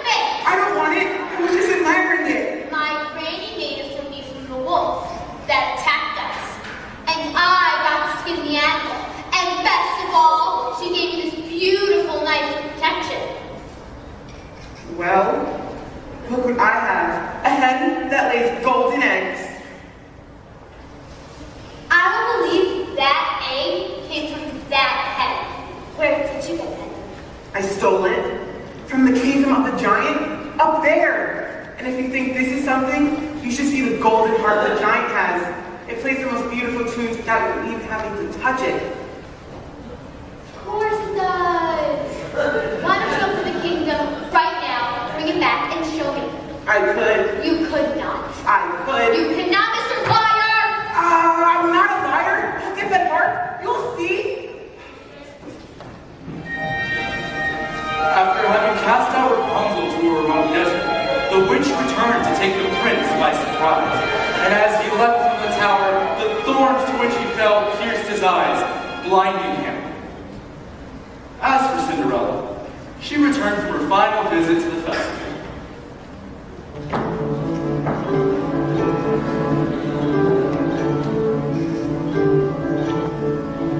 bits! I don't want it. I was just admiring it. My granny made us a feast from the wolf that attacked us. And I got to skin the animal. And best of all, she gave me this beautiful knife for protection. Well, look what I have. A hen that lays golden eggs. I don't believe that egg came from that hen. Where did you get that? I stole it from the kingdom of the giant up there. And if you think this is something, you should see the golden harp the giant has. It plays the most beautiful tunes without you even having to touch it. Of course it does. Why don't you go to the kingdom right now, bring it back, and show me? I could. You could not. I could. You cannot, Mr. Liar! I'm not a liar. Look at that harp. You'll see. After having cast out Rapunzel to a remote desert, the witch returned to take the prince by surprise. And as he leapt from the tower, the thorns to which he fell pierced his eyes, blinding him. As for Cinderella, she returned from her final visit to the festival.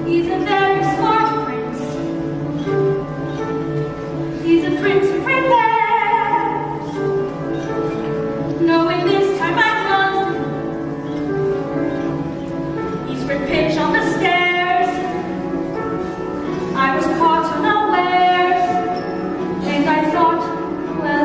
He's a very smart prince. He's a prince who prepares, knowing this time I've lost him. He's for pitch on the stairs. I was caught unawares, and I thought, well,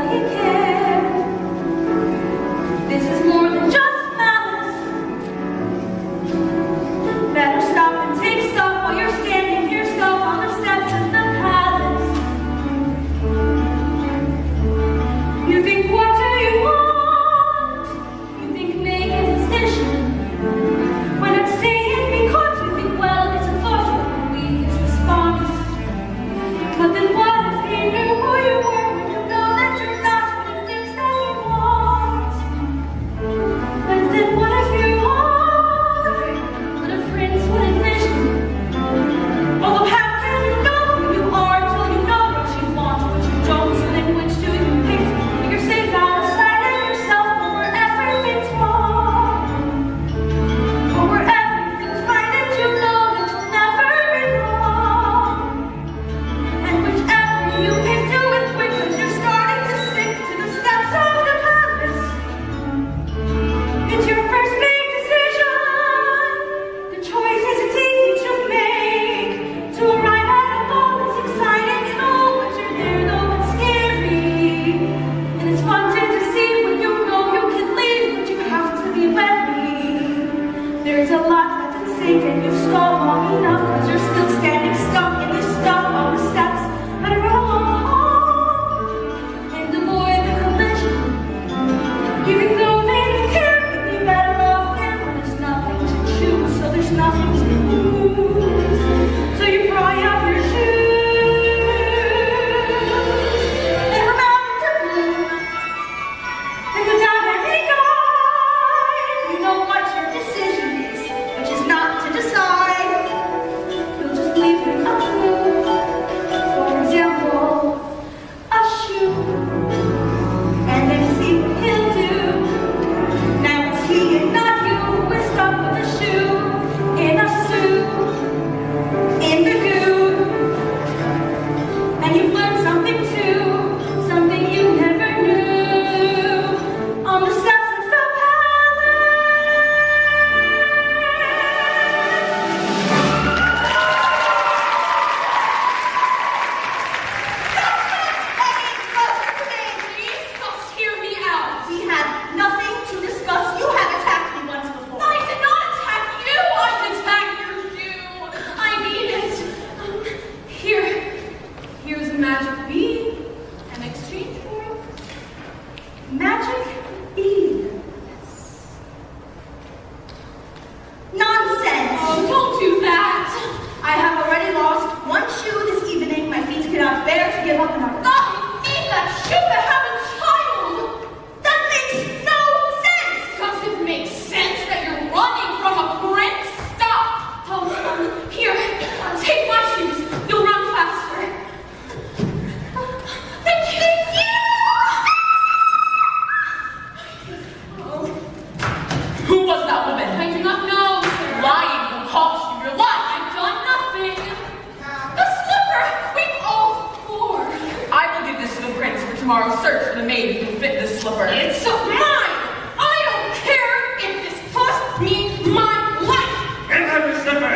slipper. It's mine! I don't care if this costs me my life! Give her the slipper,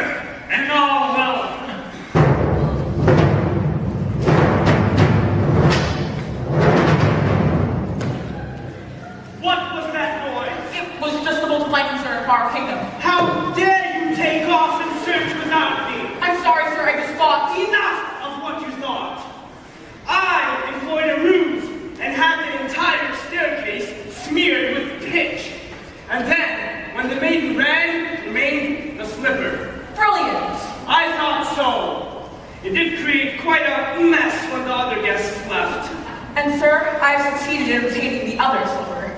and all will. What was that noise? It was just the most lightning, sir, of our kingdom. How dare you take off and search without me? I'm sorry, sir, I just thought. Enough of what you thought. I employed a ruse and had the entire staircase smeared with pitch. And then, when the maiden ran, remained the slipper. Brilliant. I thought so. It did create quite a mess when the other guests left. And, sir, I've succeeded in retaining the other slipper.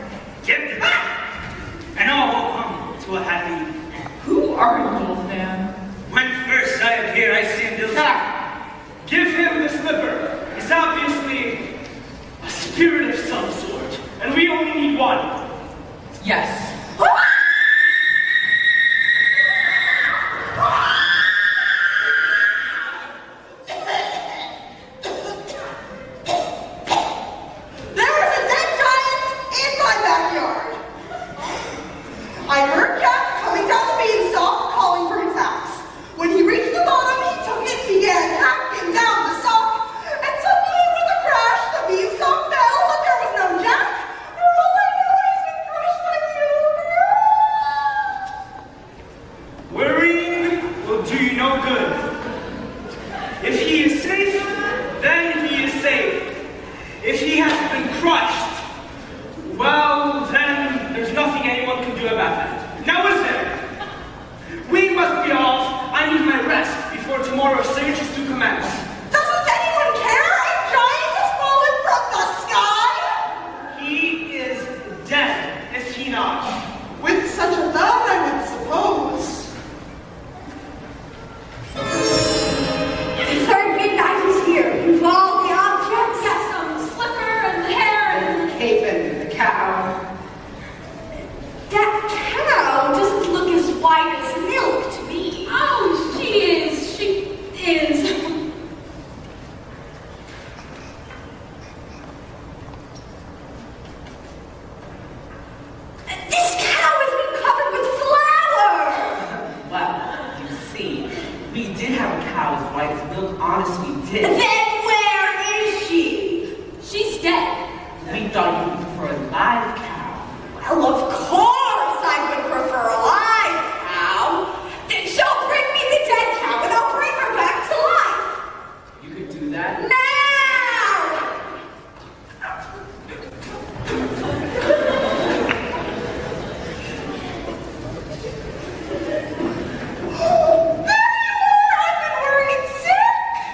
Give it back, and all will come to a happy end. Who are you, old man? When first I appear, I seem to... Give him the slipper. He's obviously a spirit of some sort, and we only need one. Yes. There was a dead giant in my backyard. I heard Jack coming down the beanstalk calling for his axe. When he reached the bottom, he took it and began hacking down the stalk. And suddenly, with a crash, the beanstalk fell, but there was no Jack. For all I know, he's been crushed by the ogre. Worrying will do you no good. If he is safe, then he is safe. If he has been crushed, well, then there's nothing anyone can do about that. Now is there? We must be off. I need my rest before tomorrow's search is to commence. Doesn't anyone care? A giant has fallen from the sky. He is dead, is he not? With such a thought, I would suppose. Sir, midnight is here. You've all the objects. Yes, the slipper and the hair and... And the cape and the cow. That cow doesn't look as white as milk to me. Oh, she is. She is. This cow has been covered with flour. Well, you see, we did have a cow as white as milk. Honestly, we did. Then where is she? She's dead. We thought you would prefer a live cow. Well, of course I would prefer a live cow. Then she'll bring me the dead cow and I'll bring her back to life. You could do that. Now!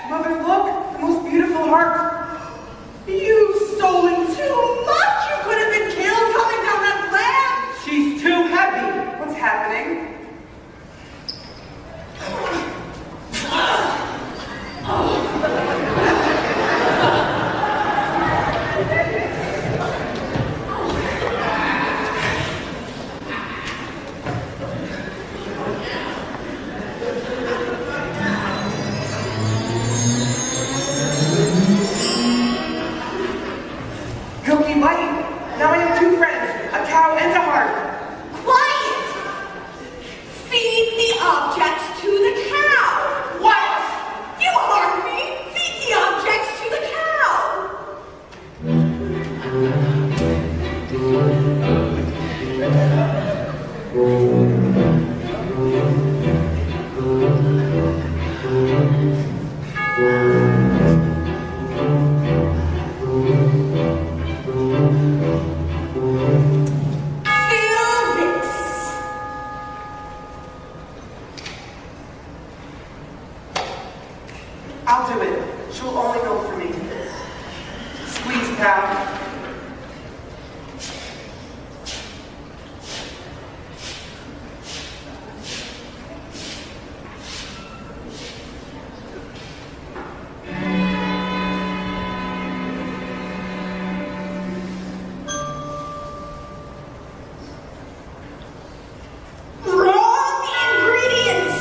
Mother, look, the most beautiful heart. You've stolen too much. You could have been killed coming down that land. She's too heavy. What's happening? Milky White. Now I have two friends, a cow and a heart. Quiet! Feed the objects to the cow. What? You heard me! Feed the objects to the cow. Feel this. I'll do it. She'll only go for me. Squeeze, cow. Wrong ingredients.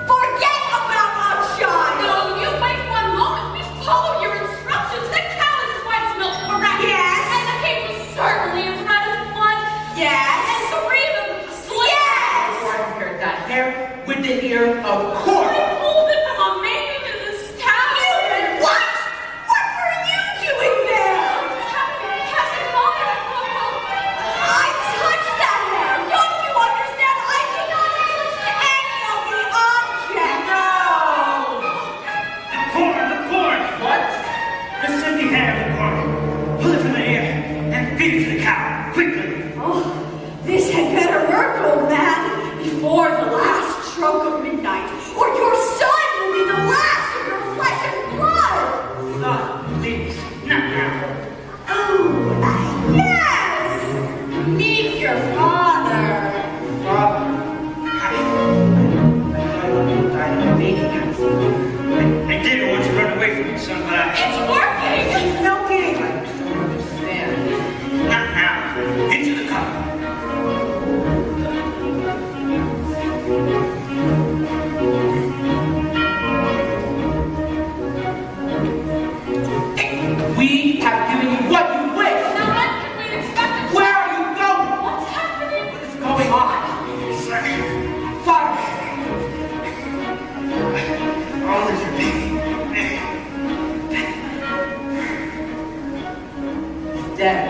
Forget about outshine. No, you wait one moment. We follow your instructions. The cow is as white as milk, correct? Yeah, night, or your son will be the last of your flesh and blood. Son, please, not now. Oh, yes! Meet your father. Father, I didn't want to run away from you, son, but It's working! It's no game. I don't understand. not now. Into the car. We have given you what you wish. Now when can we expect a Where are you going? What's happening? What is going on? Father! All is He's dead.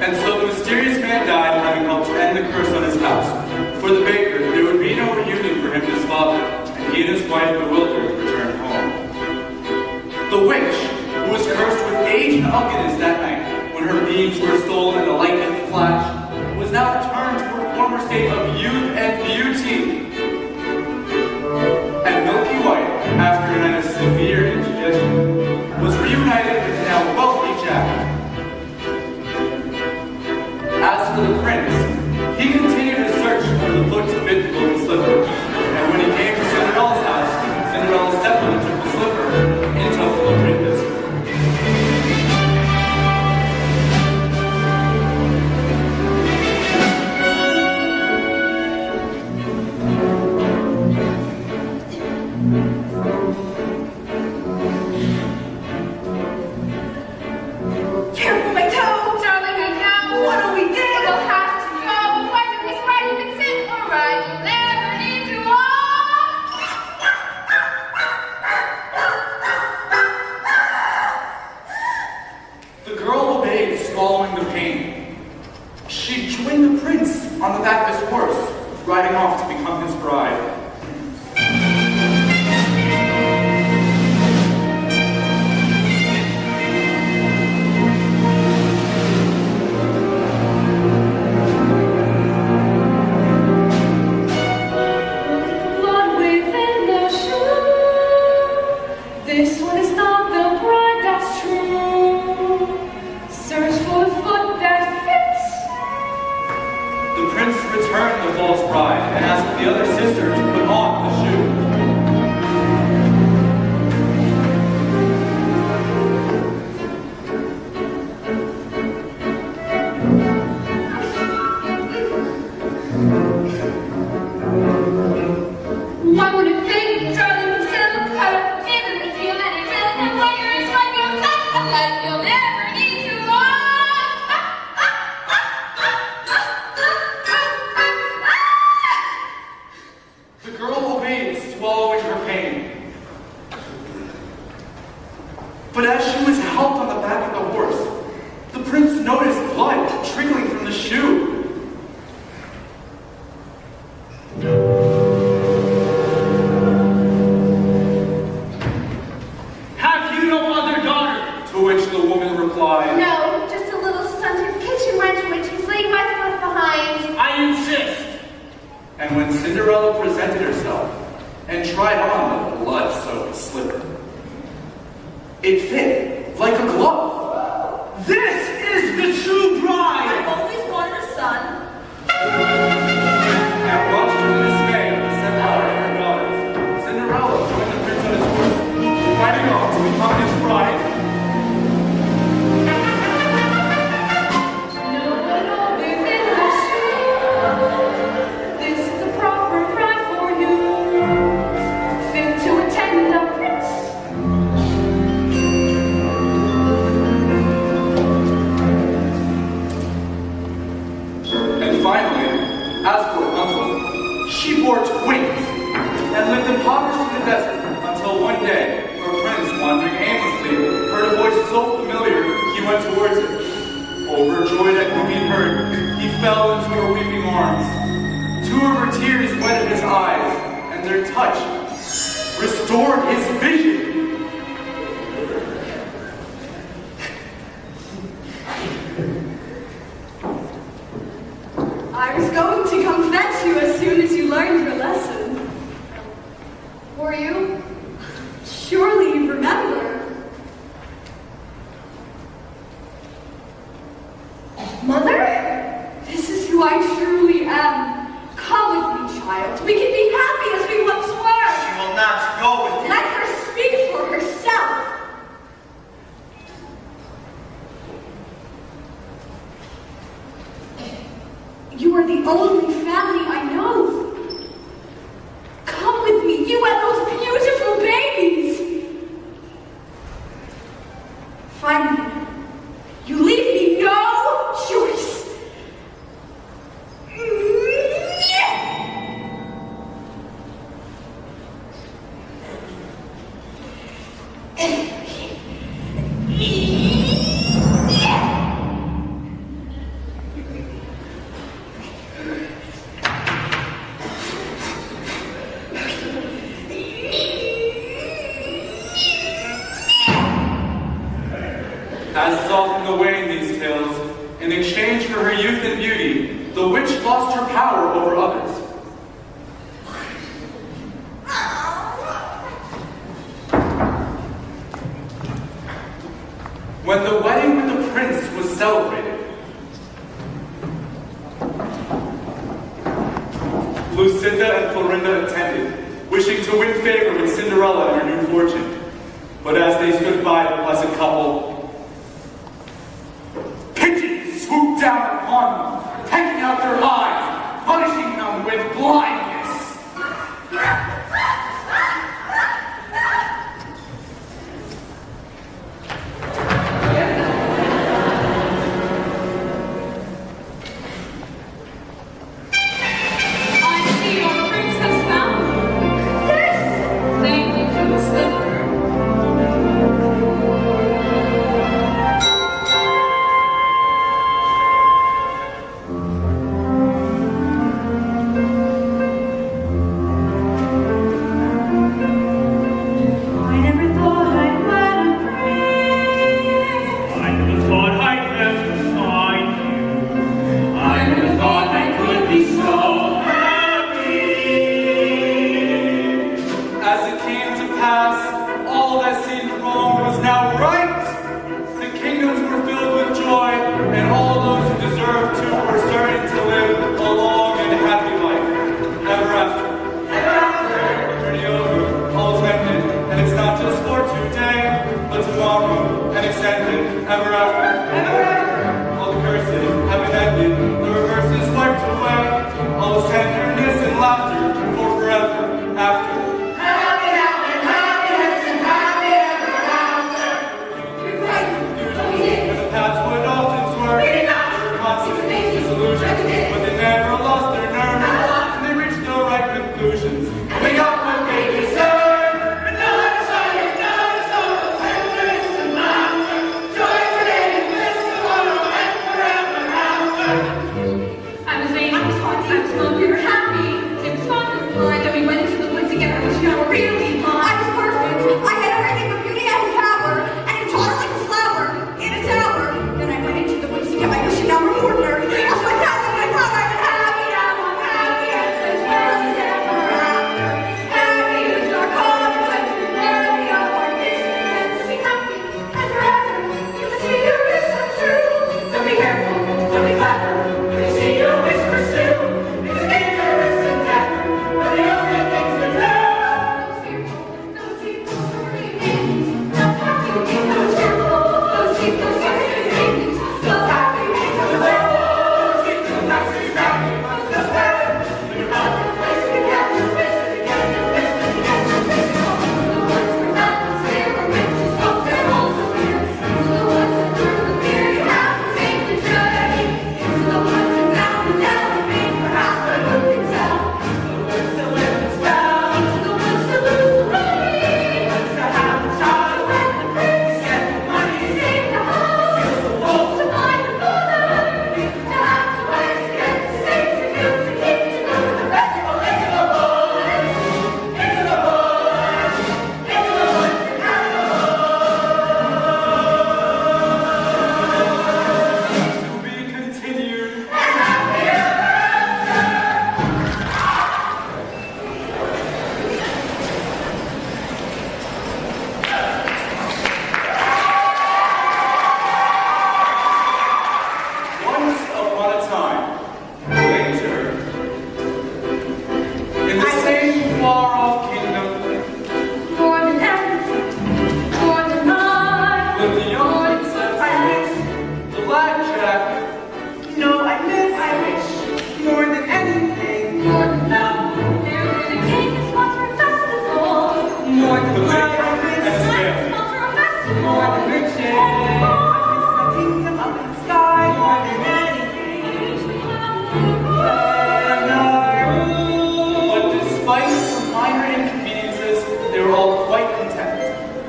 And so the mysterious man died, having helped end the curse on his house. For the baker, there would be no reunion for him and his father, and he and his wife, bewildered, returned home. The witch, who was cursed with age and ugliness that night, when her beams were stolen and the lightning flashed, was now returned to her former state of youth and beauty. And Milky White, after a night of severe indigestion, was reunited with the now wealthy Jack. As for the prince, he continued his search for the foot-to-fit golden slipper, and when he came to Cinderella's house, Cinderella stepped on and took the slipper into the witness room. Careful, my toe! Darling, I know. What do we do? We'll have to go. Whether he's right, you can sit or ride. You'll never need to walk. The girl obeyed, swallowing the pain. She joined the prince on the back of his horse, riding off to become his bride. Blood within the shoe. This one is not the bride that's true. Search for the foot that fits. The prince returned the false bride and asked the other sister to put on the shoe. Why would it fit? Darling, you said look cut up in and the heel and it will. And when you're in like yourself, the light you'll never need to walk. The girl obeyed, swallowing her pain. But as she was helped on the back of the horse, the prince noticed blood trickling from the shoe. Have you no other daughter? To which the woman replied, No, just a little stunted kitchen wench which his late wife left behind. I insist. And when Cinderella presented herself and tried on the blood-soaked slipper, it fit like a glove. This is the true bride. I've always wanted a son. And much to the dismay of the stepmother and her daughters, Cinderella joined the prince on his horse, riding off to become his bride. No one all within the shoe. This is the proper bride for you. Fit to attend the prince. who I truly am. Come with me, child. We can be happy as we once were. She will not go with you. Let her speak for herself. You are the only family I know. Come with me, you and those beautiful babies. Finally, you leave me no choice. As is often the way in these tales, in exchange for her youth and beauty, the witch lost her power over others. When the wedding with the prince was celebrated, Lucinda and Florinda attended, wishing to win favor with Cinderella and her new fortune. But as they stood by the blessed couple, pigeons swooped down upon them, taking out their eyes, punishing them with blindness. I see your prince has found you. Yes! Thank you for the slipper. I never thought I'd wed a prince. I never thought I'd ever find you. I never thought I could be so happy. As it came to pass, all that seemed wrong was now right. The kingdoms were filled with joy, and all those who deserved to were certain to live a long and happy life. Ever after. Journey over, all's ended, and it's not just for today, but tomorrow, and extended. Ever after. All the curses have been ended, the reverses wiped away, all the tenderness and laughter for forever after. And the paths would often swerve, there were constant disillusions, but they never lost their nerve, and they reached the right conclusions. We got what they deserve. And now it's all the tenderness and laughter, joy today and bliss. more than riches. I miss my kingdom up in the sky more than anything. But despite some minor inconveniences, they were all quite content.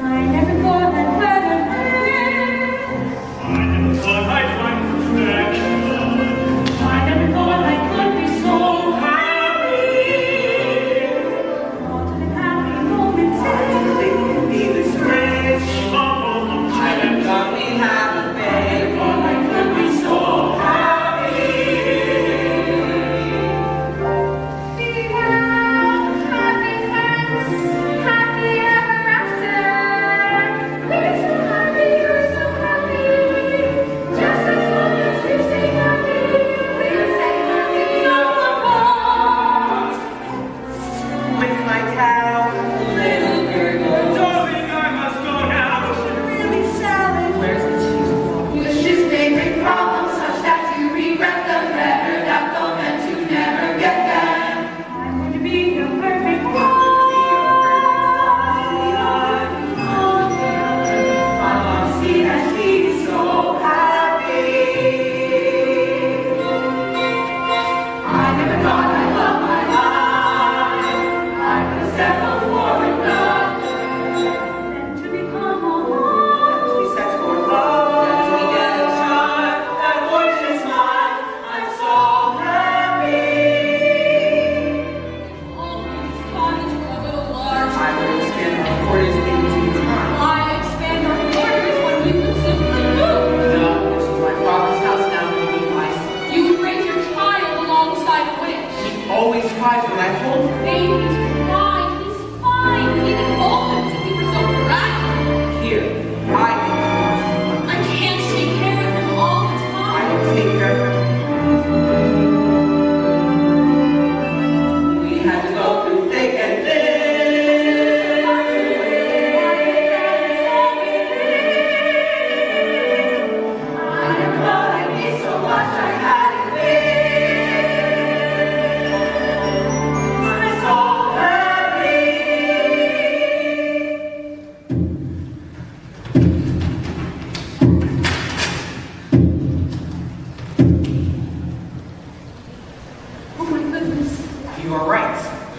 I never thought I'd better I never thought I'd find perfection. I never thought I could be so happy. All the happy moments They can be this rich. I would only have a babe, or I could be so happy. Happy friends, happy ever after. We're so happy, you're so happy. Just as long as you stay happy, we'll stay happy all along. With my cow, little gurgle. Darling, I must go now. Really salad. Where's the cheese? Wishes may bring problems such that you regret them better, that they'll meant to never get them. I'm going to be a perfect woman. See that she's so happy. I never thought I'd love my life. I was settled for enough. And to become a woman. We set for love, and we get a shot. That voice is mine. I'm so happy. Always cottage were a little large. I would expand our borders 18 times. Why expand our borders when we could simply move? No, this is my father's house now. Maybe my You would raise your child alongside a witch. He always cries when I hold him. Babies cry, he's fine. Even older to keep her so fragile. Here, I think I can't take care of him all the I time. will take care of him. We had to go through thick and thin. I never thought I'd be so much I hadn't been. I'm so happy. Oh my goodness. You are right.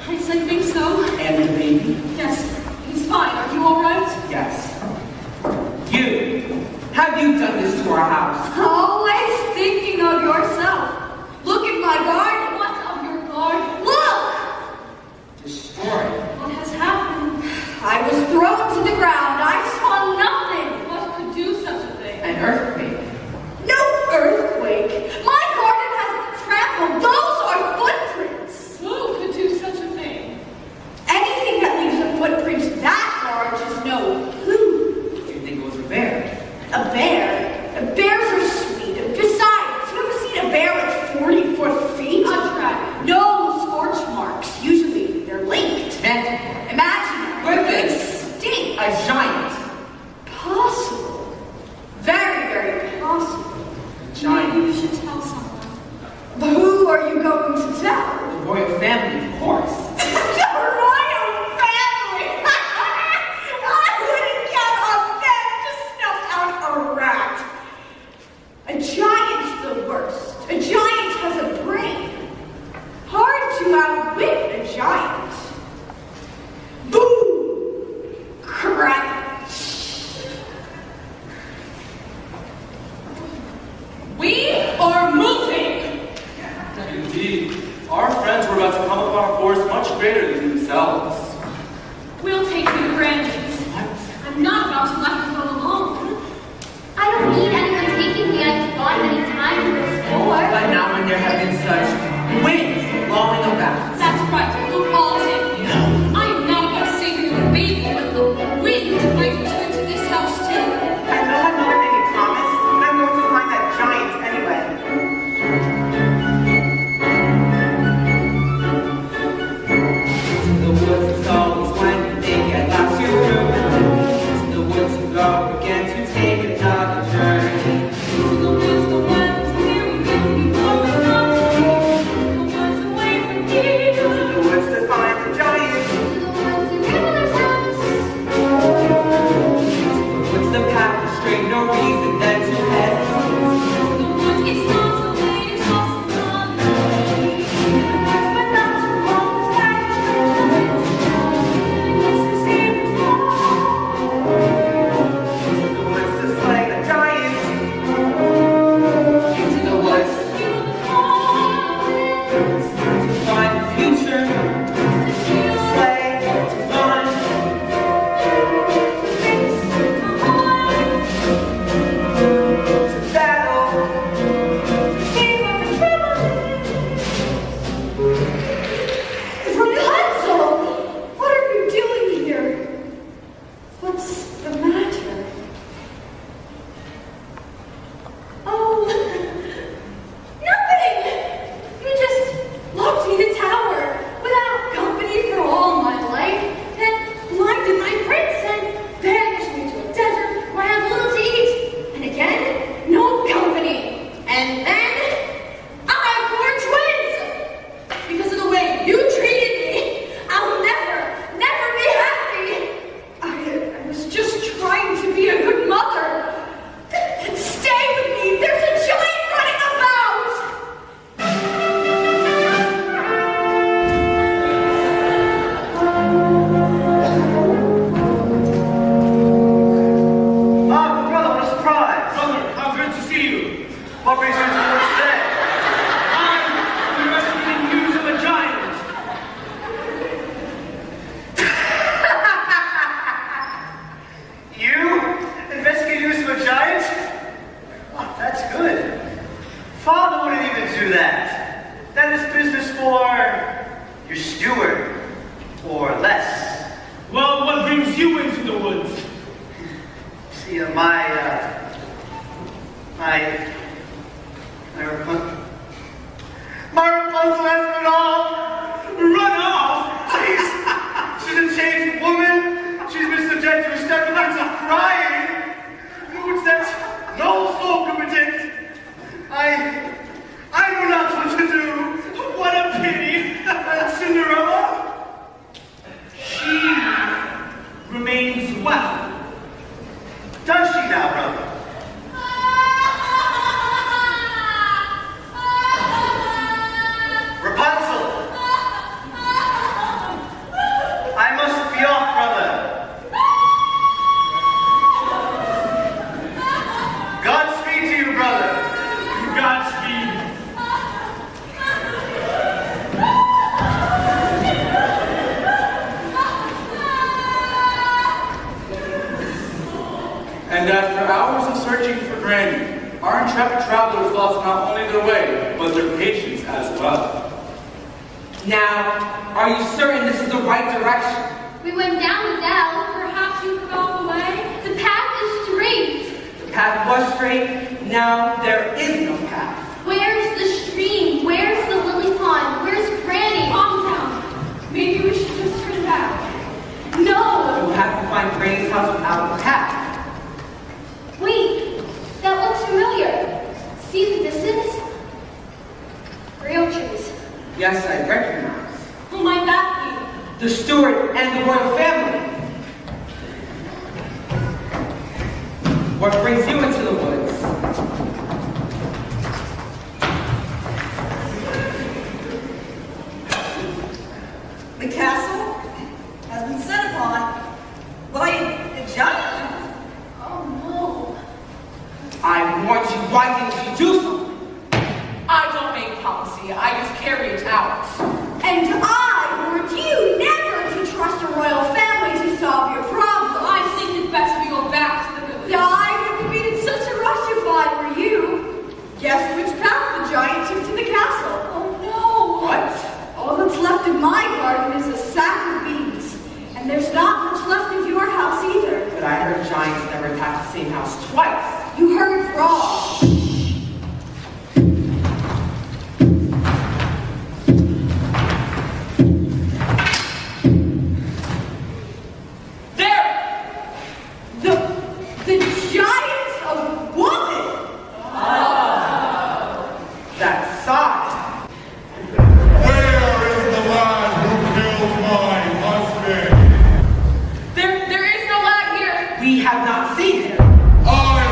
Yes, I think so. And the baby? Yes, he's fine. Are you all right? Yes. You. Have you done this to our house? Always thinking of yourself. Look at my garden. What of your garden? Look! Destroyed. What has happened? I was thrown to the ground. I saw nothing. What could do such a thing? An earthquake. No earthquake. My garden has been trampled. Those are footprints. Who could do such a thing? Anything that leaves a footprint that large is no who. Do you think it was a bear? A bear? Bears are sweet. Besides, you ever seen a bear with 44 feet? A dragon. No scorch marks. Usually they're linked. Manticore. Imaginary. Perfect. Extinct. A giant. Possible. Very, very possible. Maybe Giant. you should tell someone. But who are you going to tell? The royal family, of course. The royal family! I wouldn't get on them to snuff out a rat. A giant's the worst. A giant has a brain. Hard to outwit a giant. Boom! Crunch! We are moving. Indeed, our friends were about to come upon a force much greater than themselves. We'll take you to Brandy's. I'm not about to let her go alone. I don't need anyone taking me. I've gone many times before. But now when there have been such winds blowing about. That's right. We'll all take you. I am not about saving your baby, but the wind might return to this house too. I know I'm not making promise, but I'm going to find that giant anyway. The woods straight, no reason then to hesitate. The woods get storms away and toss it on the way. But not too long, the sky turns to winter. It's the same as Into the woods to slay the giants. Into the woods to find the future. To slay, to find. To battle. Rapunzel! What are you doing here? What's the matter? Oh, nothing! You just locked me in a tower without company for all my life, then blinded my prince and banished me to a desert where I had little to eat. And again, no company. And then I bore twins! Because of the way you treated me, I'll never be happy. I was just trying to be a good mother. And stay with me. There's a giant running about. Ah, brother, what a surprise! Brother, how good to see you. What brings you to the woods today? I'm investigating news of a giant. You investigate news of a giant? Oh, that's good. Father wouldn't even do that. That is business for your steward, or less. Well, what brings you into the woods? See, my Rapunzel has run off. Run off! She's a changed woman. She's been subject to extravagance of crying. Moods that no soul could predict. I know not what to do. What a pity! And Cinderella? She remains well. Does she now, brother? Rapunzel! I must be off, brother. Godspeed to you, brother. Godspeed. And after hours of searching for Granny, our intrepid travelers lost not only their way, but their patience as well. Now, are you certain this is the right direction? We went down the dell. Perhaps you forgot the way. The path is straight. The path was straight, now there is no path. Where's the stream? Where's the lily pond? Where's Granny? Calm down. Maybe we should just turn back. No! You'll have to find Granny's house without a path. Wait, that looks familiar. See the distance? Real trees. Yes, I recognize. Who might that The steward and the royal family. What brings you into the woods? The castle has been set upon by a giant. Oh no. I warned you. Why didn't you do something? I don't make policy, I just carry it out. And I warned you never to trust a royal family to solve your problem. I think it's best we go back to the village. I wouldn't be in such a rush if I were you. Guess which path the giant took to the castle. Oh no! What? All that's left of my garden is a sack of beans. And there's not much left of your house either. But I heard giants never attack the same house twice. You heard wrong. The giant's a woman! That side. Where is the lad who killed my husband? There is no lad here. We have not seen him. I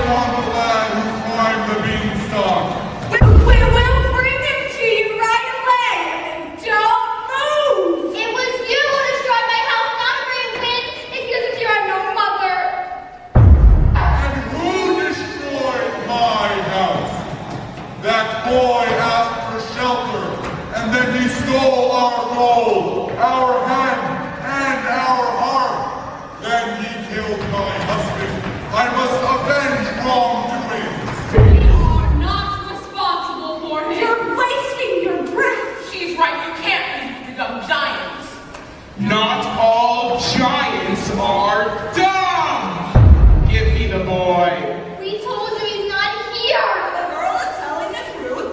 We told you he's not here. The girl is telling the truth.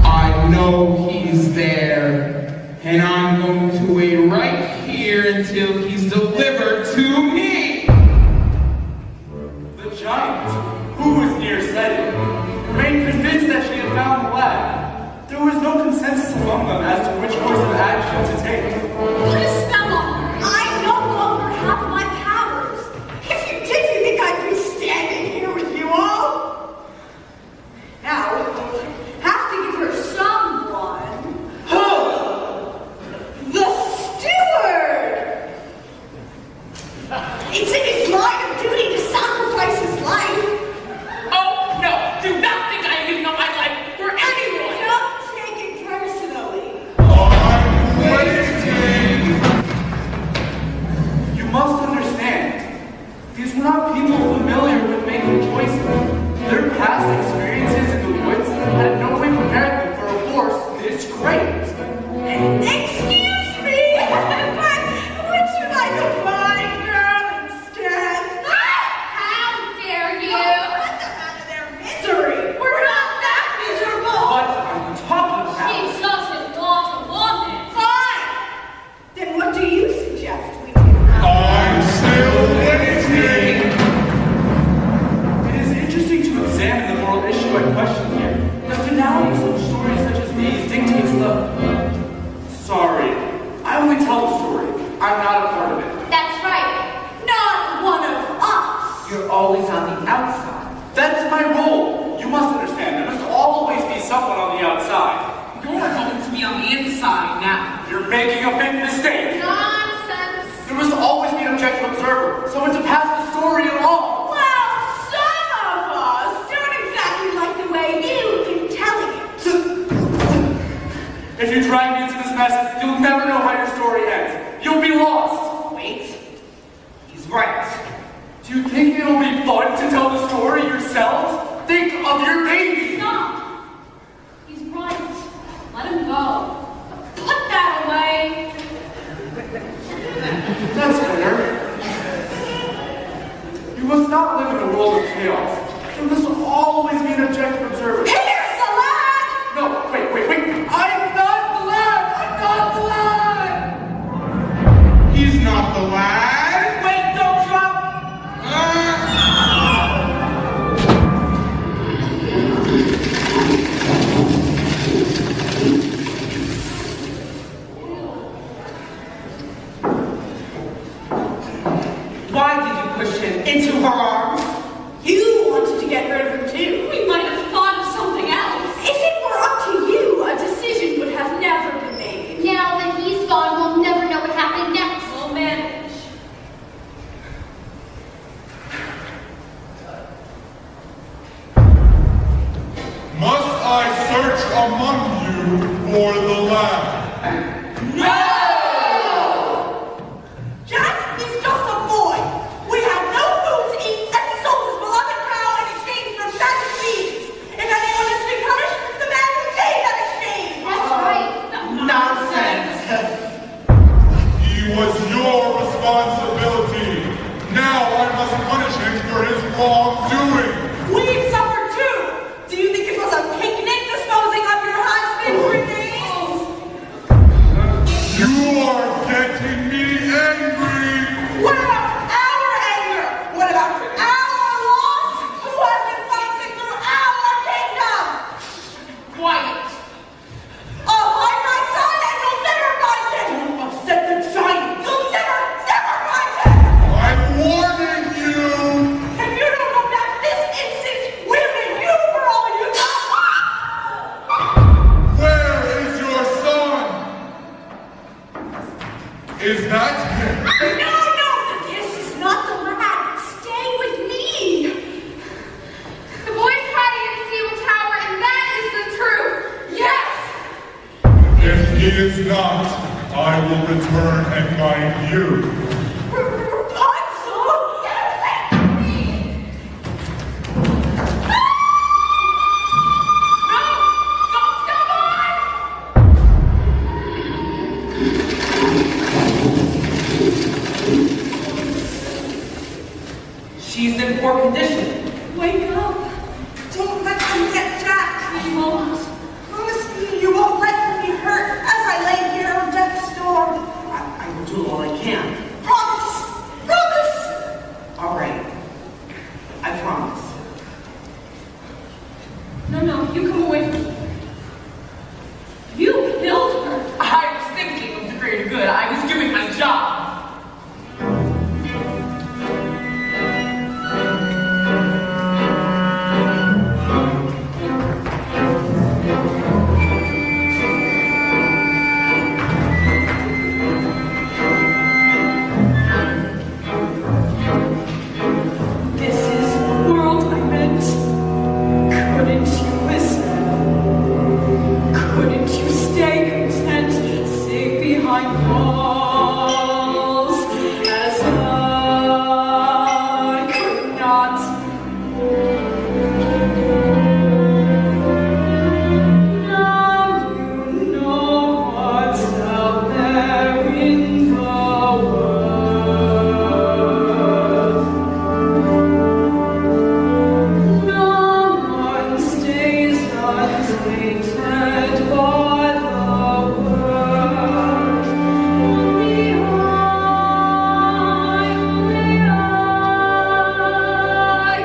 I know he's there, and I'm going to wait right here until he's delivered to me. The giant, who was nearsighted, remained convinced that she had found the lad. There was no consensus among them as to which course of action to take. Put a spell on her. I no longer have my powers. If you did, you think I'd be standing here with you all? Now, we'll have to give her someone. The steward! It's in his line of duty to sacrifice his life. Oh, no. Do not think I give no my life for anyone. Don't take it personally. I'm waiting. You must understand, these were not people familiar with making choices. Their past experiences in the woods had no way prepared them for a force this great. Excuse me, but would you like a blind girl instead? How dare you? Put them out of their misery. We're not that miserable. What are you talking She about? doesn't want it. Fine. Then what do you suggest we do? I'm still waiting. It is interesting to examine the moral issue at question here. The finality of some stories such as these dictates the... Sorry, I only tell the story. I'm not a part of it. That's right. Not one of us. You're always on the outside. That's my role. You must understand, there must always be someone on the outside. You're going to be on the inside now. You're making a big mistake. Nonsense. There must always be an objective observer, someone to pass the story along. Well, some of us don't exactly like the way you've been telling it. If you drag me into this mess, you'll never know how your story ends. You'll be lost. Wait. He's right. Do you think it'll be fun to tell the story yourselves? Think of your baby. Stop. He's right. Let him go. Put that away. That's fair. You must not live in a world of chaos. There must always be an objective observer. Here's the lad. No, wait. I'm not the lad! I'm not the lad! He's not the lad. Wait, don't drop! Why did you push him into her arms? You wanted to get rid of him too. We might have thought of something else. If it were up to you, a decision would have never been made. Now that he's gone, we'll never know what happened next. We'll manage. Must I search among you for the lad? Jack is just a boy. We have no food to eat, and he sold his beloved cow in exchange for fatted beans. If anyone is to be punished, it's the man who gave that exchange. That's right. Nonsense. He was your responsibility. Now I must punish him for his wrongdoing. We've suffered too. Do you think it was a picnic disposing of your husband's remains? You are getting me angry. What about our anger? What about our loss? Who has been fighting through our kingdom? Quiet. I'll find my son and you'll never find him. Upset the giant. You'll never find him. I'm warning you. If you don't come back this instant, we'll be you for all you know. Where is your son? Is that him? No, this is not the lad. Stay with me. The boy's hiding in Steel Tower, and that is the truth. Yes. If he is not, I will return and find you. Rapunzel, don't let me. No! Don't come on! She's in poor condition. Wake up. No, you come away from me. You killed her. I was thinking of the greater good. I was doing my job. This is the world I meant. Couldn't you listen? Couldn't you stay content, safe behind walls, as I could not? Now you know what's out there in the world. No one stays untainted by the world. Only I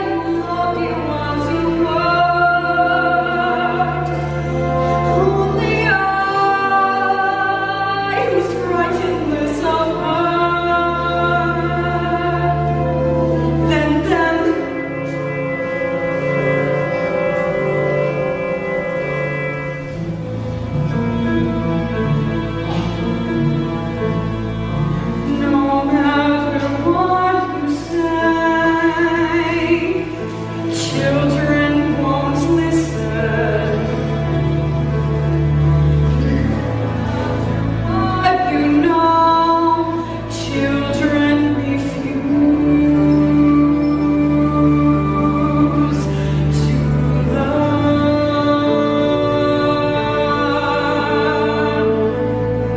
who loved you as you were. Only I who's frightened less of her than them. No matter what you say, children won't listen. But you know, children refuse to learn.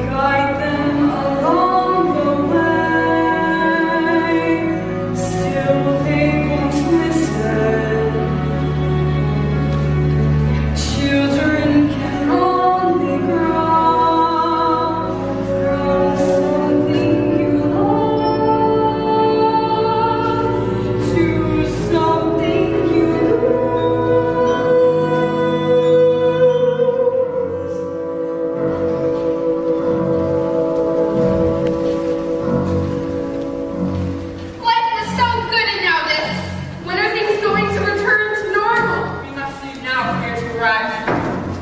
Guide them along the way, still they won't listen. Children can only grow from something you love to something you lose. Life was so good and now this. When are things going to return to normal? We must leave now for here to arrive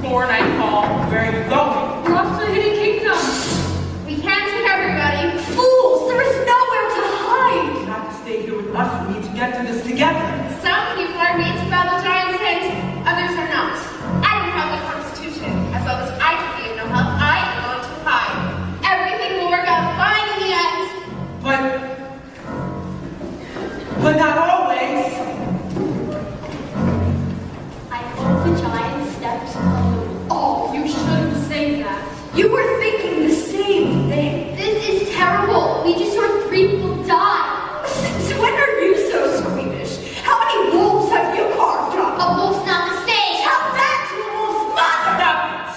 before nightfall. Where are you going? We're off to the Hidden Kingdom. We can't take everybody. Fools! There is nowhere to hide! You have to stay here with us. We need to get through this together. Some people are made to bow the giant's head, others are not. I don't have a constitution. As long as I can be of no help, I am going to hide. Everything will work out fine in the end. But not always. I hope the giant steps alone. Oh, you shouldn't say that. You were thinking the same thing. This is terrible. We just saw 3 people die. Since when are you so squeamish? How many wolves have you carved up? A wolf's not the same. Tell that to a wolf's mother! Stop it!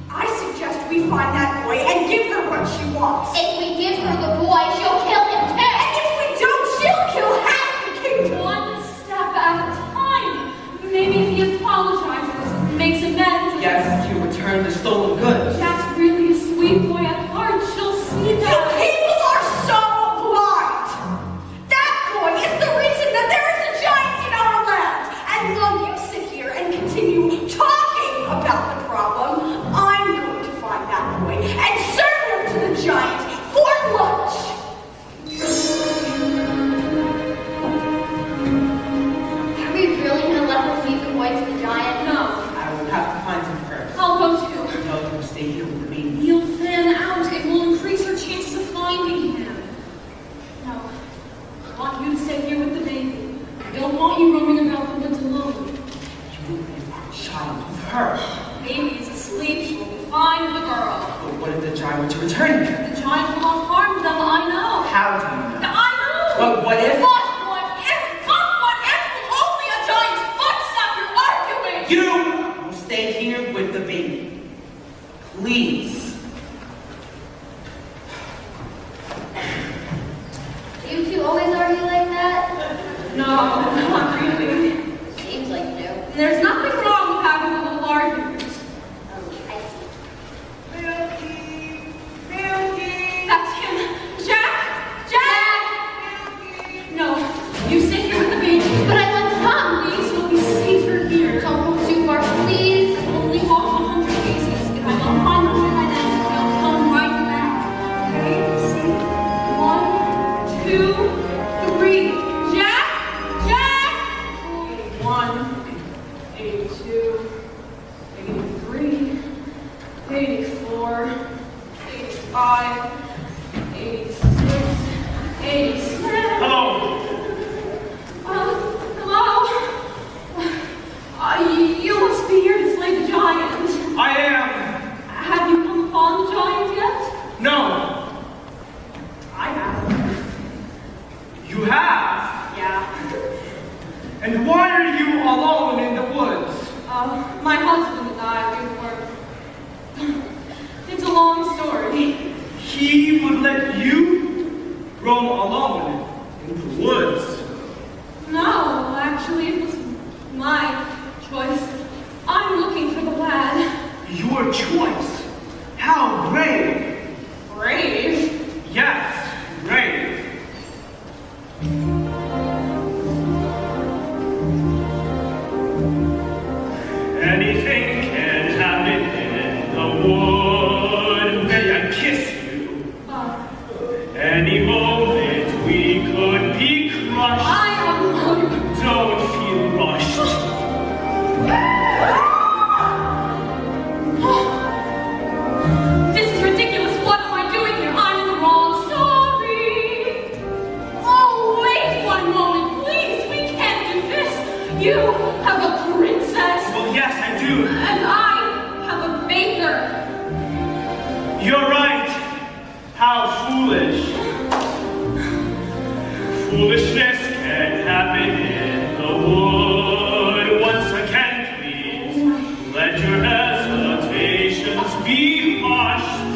I suggest we find that boy and give her what she wants. If we give her the boy, she'll kill him too. And if we don't, she'll kill half the kingdom. One step at a time. Maybe if he apologizes, makes amends. Yes, you return the stolen goods. Jack's really a sweet boy at heart. She'll see You that. people are so blind. That boy is the reason that there is a giant in our land. And while you sit here and continue talking about the problem, I'm going to find that boy and serve him to the giant for lunch. Are we really gonna let them feed the boy to the giant? No, I will have to find him first. I'll go too. No, you stay here with me. He'll thin out. It will increase our chances of finding him. No, I want you to stay here with the baby. I don't want you roaming about the woods alone. You will be our child with her. Baby is asleep. She'll be fine with the girl. But what if the giant were to return here? The giant will not harm them. I know. How do you know? I know. But what if? What if? What if? Only a giant's footstep. You're arguing. You will stay here with the baby. Please. You two always argue like that? No, not really. Seems like you do. There's nothing 81, 82, 83, 84, 85, 86, 87. Hello. Hello? You must be here to slay the giant. I am. Have you come upon the giant yet? No. I have. You have. Yeah. And why are you alone in the woods? My husband and I, we were... It's a long story. He would let you roam alone in the woods. No, actually, it was my choice. I'm looking for the lad. Your choice. How brave. Brave? Yes, brave. Anything can happen in the wood. May I kiss you? Any moment we could be crushed. I am not. Don't feel rushed. This is ridiculous. What am I doing here? I'm in the wrong story. Oh, wait 1 moment, please. We can't do this. You have a princess. Well, yes, I do. And I have a baker. You're right. How foolish. Foolishness can happen in the wood. Once again, please, let your hesitations be hushed.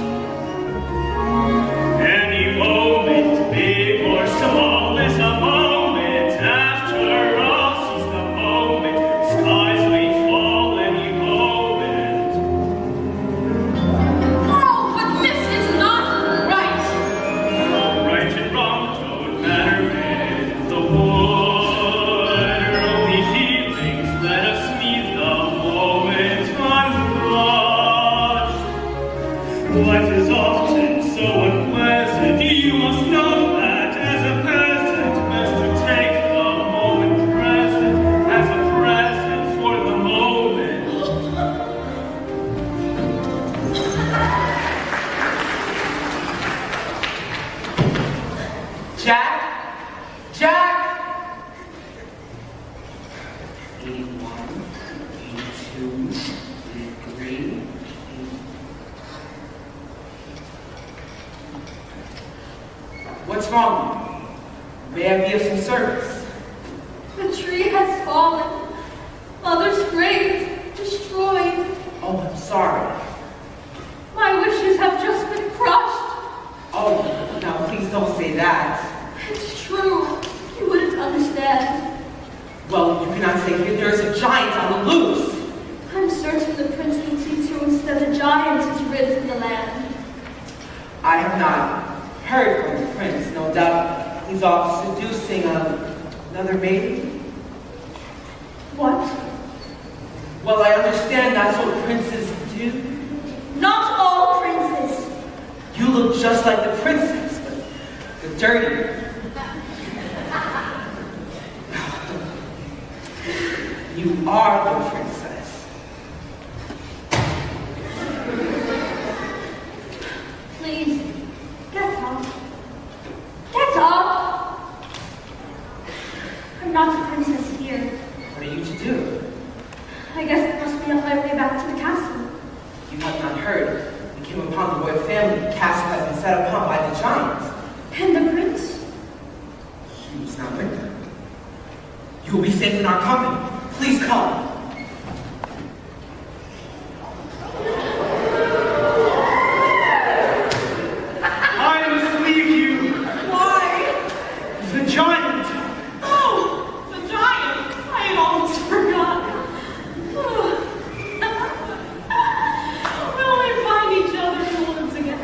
Any moment, big or small, is a moment. After all, seize the moment. Skies may fall any moment. Oh, but this is not right. Right and wrong don't matter in the wood. Only feelings let us meet the moment unrushed. Life is often so unpleasant. You must know that as a peasant, best to take the moment present as a present for the moment. Jack? Jack? 81, 82, 83. What's wrong? May I be of some service? The tree has fallen. Mother's grave destroyed. Oh, I'm sorry. My wishes have just been crushed. Oh, now please don't say that. It's true. You wouldn't understand. Well, you cannot say there's a giant on the loose. I'm certain the prince will see to us that the giant is rid from the land. I have not heard from the prince. No doubt he's off seducing another maiden. What? Well, I understand that's what princes do. Not all princes. You look just like the princess, but the dirtier. You are the princess. Please, get up. Get up. I'm not a princess here. What are you to do? I guess it must be on my way back to the castle. You have not heard. We came upon the royal family. The castle has been set upon by the giants. And the prince? He was not with them. You will be safe in our company. Please come. I must leave you. Why? The giant. Oh, the giant. I had almost forgotten. Will we find each other in the woods again?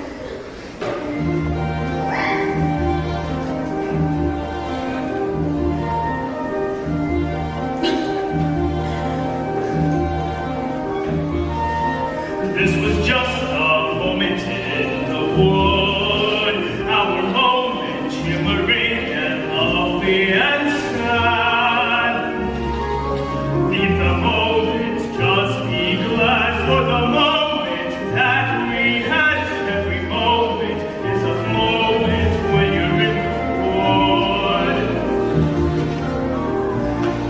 Leave the moment, just be glad for the moment that we had. Every moment is a moment when you're in the wood.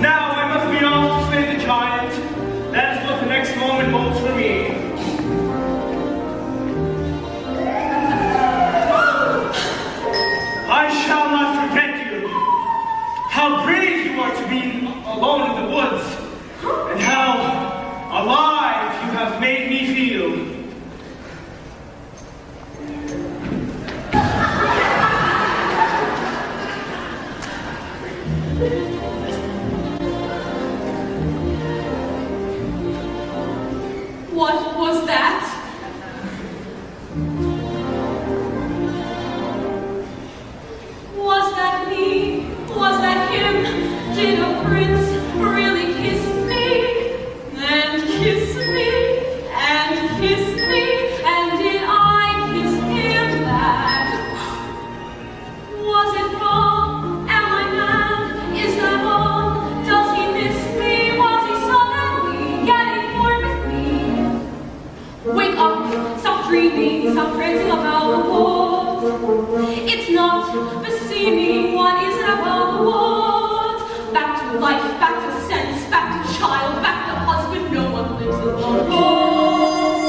Now I must be off to slay the giant. That is what the next moment holds for me. I shall not forget you. How brave you are to be alone in the woods, and how alive you have made me feel. What was that? Was that me? Was that him? Did a prince really kiss me? And kiss me? And kiss me? And did I kiss him back? Was it wrong? Am I mad? Is that wrong? Does he miss me? Was he suddenly getting bored with me? Wake up, stop dreaming, stop prancing about the walls. It's not beseeming, what is it about the walls? Back to life, back to sense, back to child, back to husband, no one lives in the walls.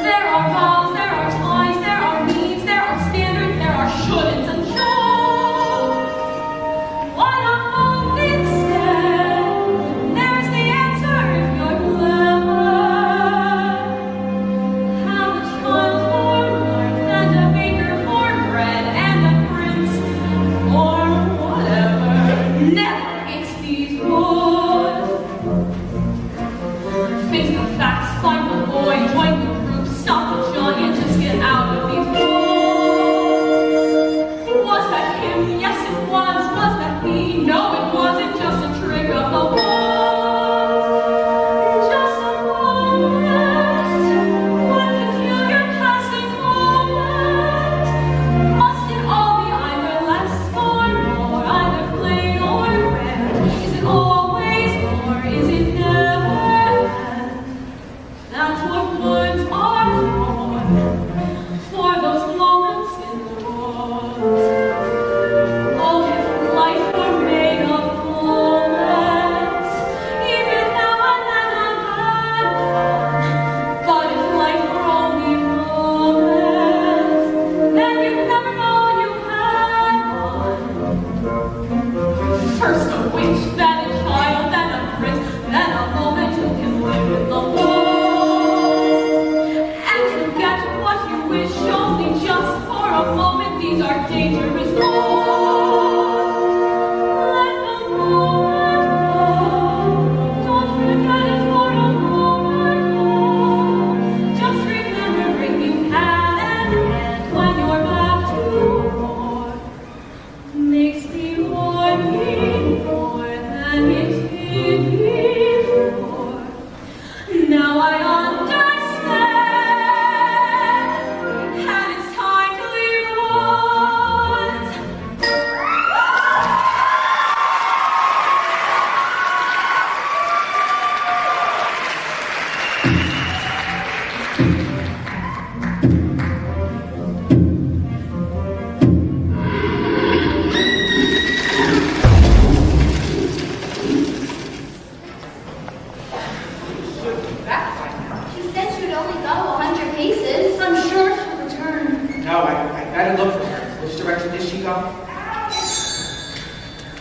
There are vows, there are ties, there are needs, there are standards, there are shouldn'ts and shoulds. Why not both instead? There's the answer if you're clever. Have a child for life and a baker for bread and a prince or whatever. Never, it's these woods. Face the facts, find the boy, join the group, stop the giant, just get out of these woods. Was that him? Yes, it was. Was that me? No, it wasn't. Just a trick of the woods. Just a moment. One peculiar passing moment. Must it all be either less or more, either plain or rare? Is it always or is it never? That's what words are for those moments in the woods. Oh, if life were made of moments, even now and then I've had one. But if life were only moments, then you'd never know you had one. First a witch, then a child, then a prince, then a moment who can live in the woods. And you'll get what you wish only just for a moment. These are dangerous woods. Let the moment go. Don't forget it for a moment more. Just remembering you had an end when you're back to war. Makes me want it more than it did before. Now I understand, and it's time to leave woods. She said she would only go 100 paces. I'm sure she'll return. No, I gotta look for her. Which direction did she go?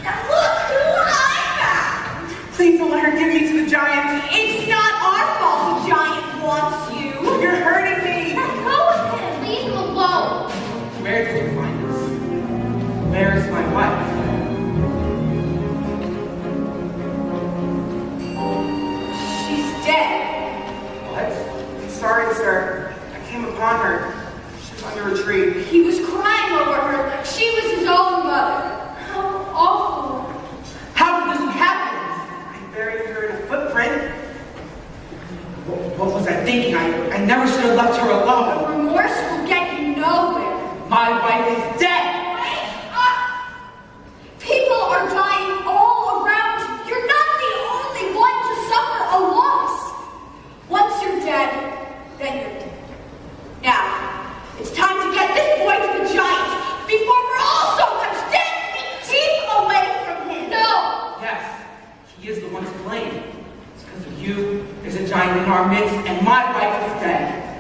Now look who I found! Please don't let her give me to the giant. It's not our fault the giant wants you. You're hurting me. Let go of him. Leave him alone. Where did you find this? Where is my wife? She's dead. What? Sorry, sir. I came upon her. She was under a tree. He was crying over her like she was his own mother. How awful. How could this have happened? I buried her in a footprint. What was I thinking? I never should have left her alone. Remorse will get you nowhere. My wife is dead. Wake up! People are dying all around you. You're not the only one to you, there's a giant in our midst, and my wife is dead.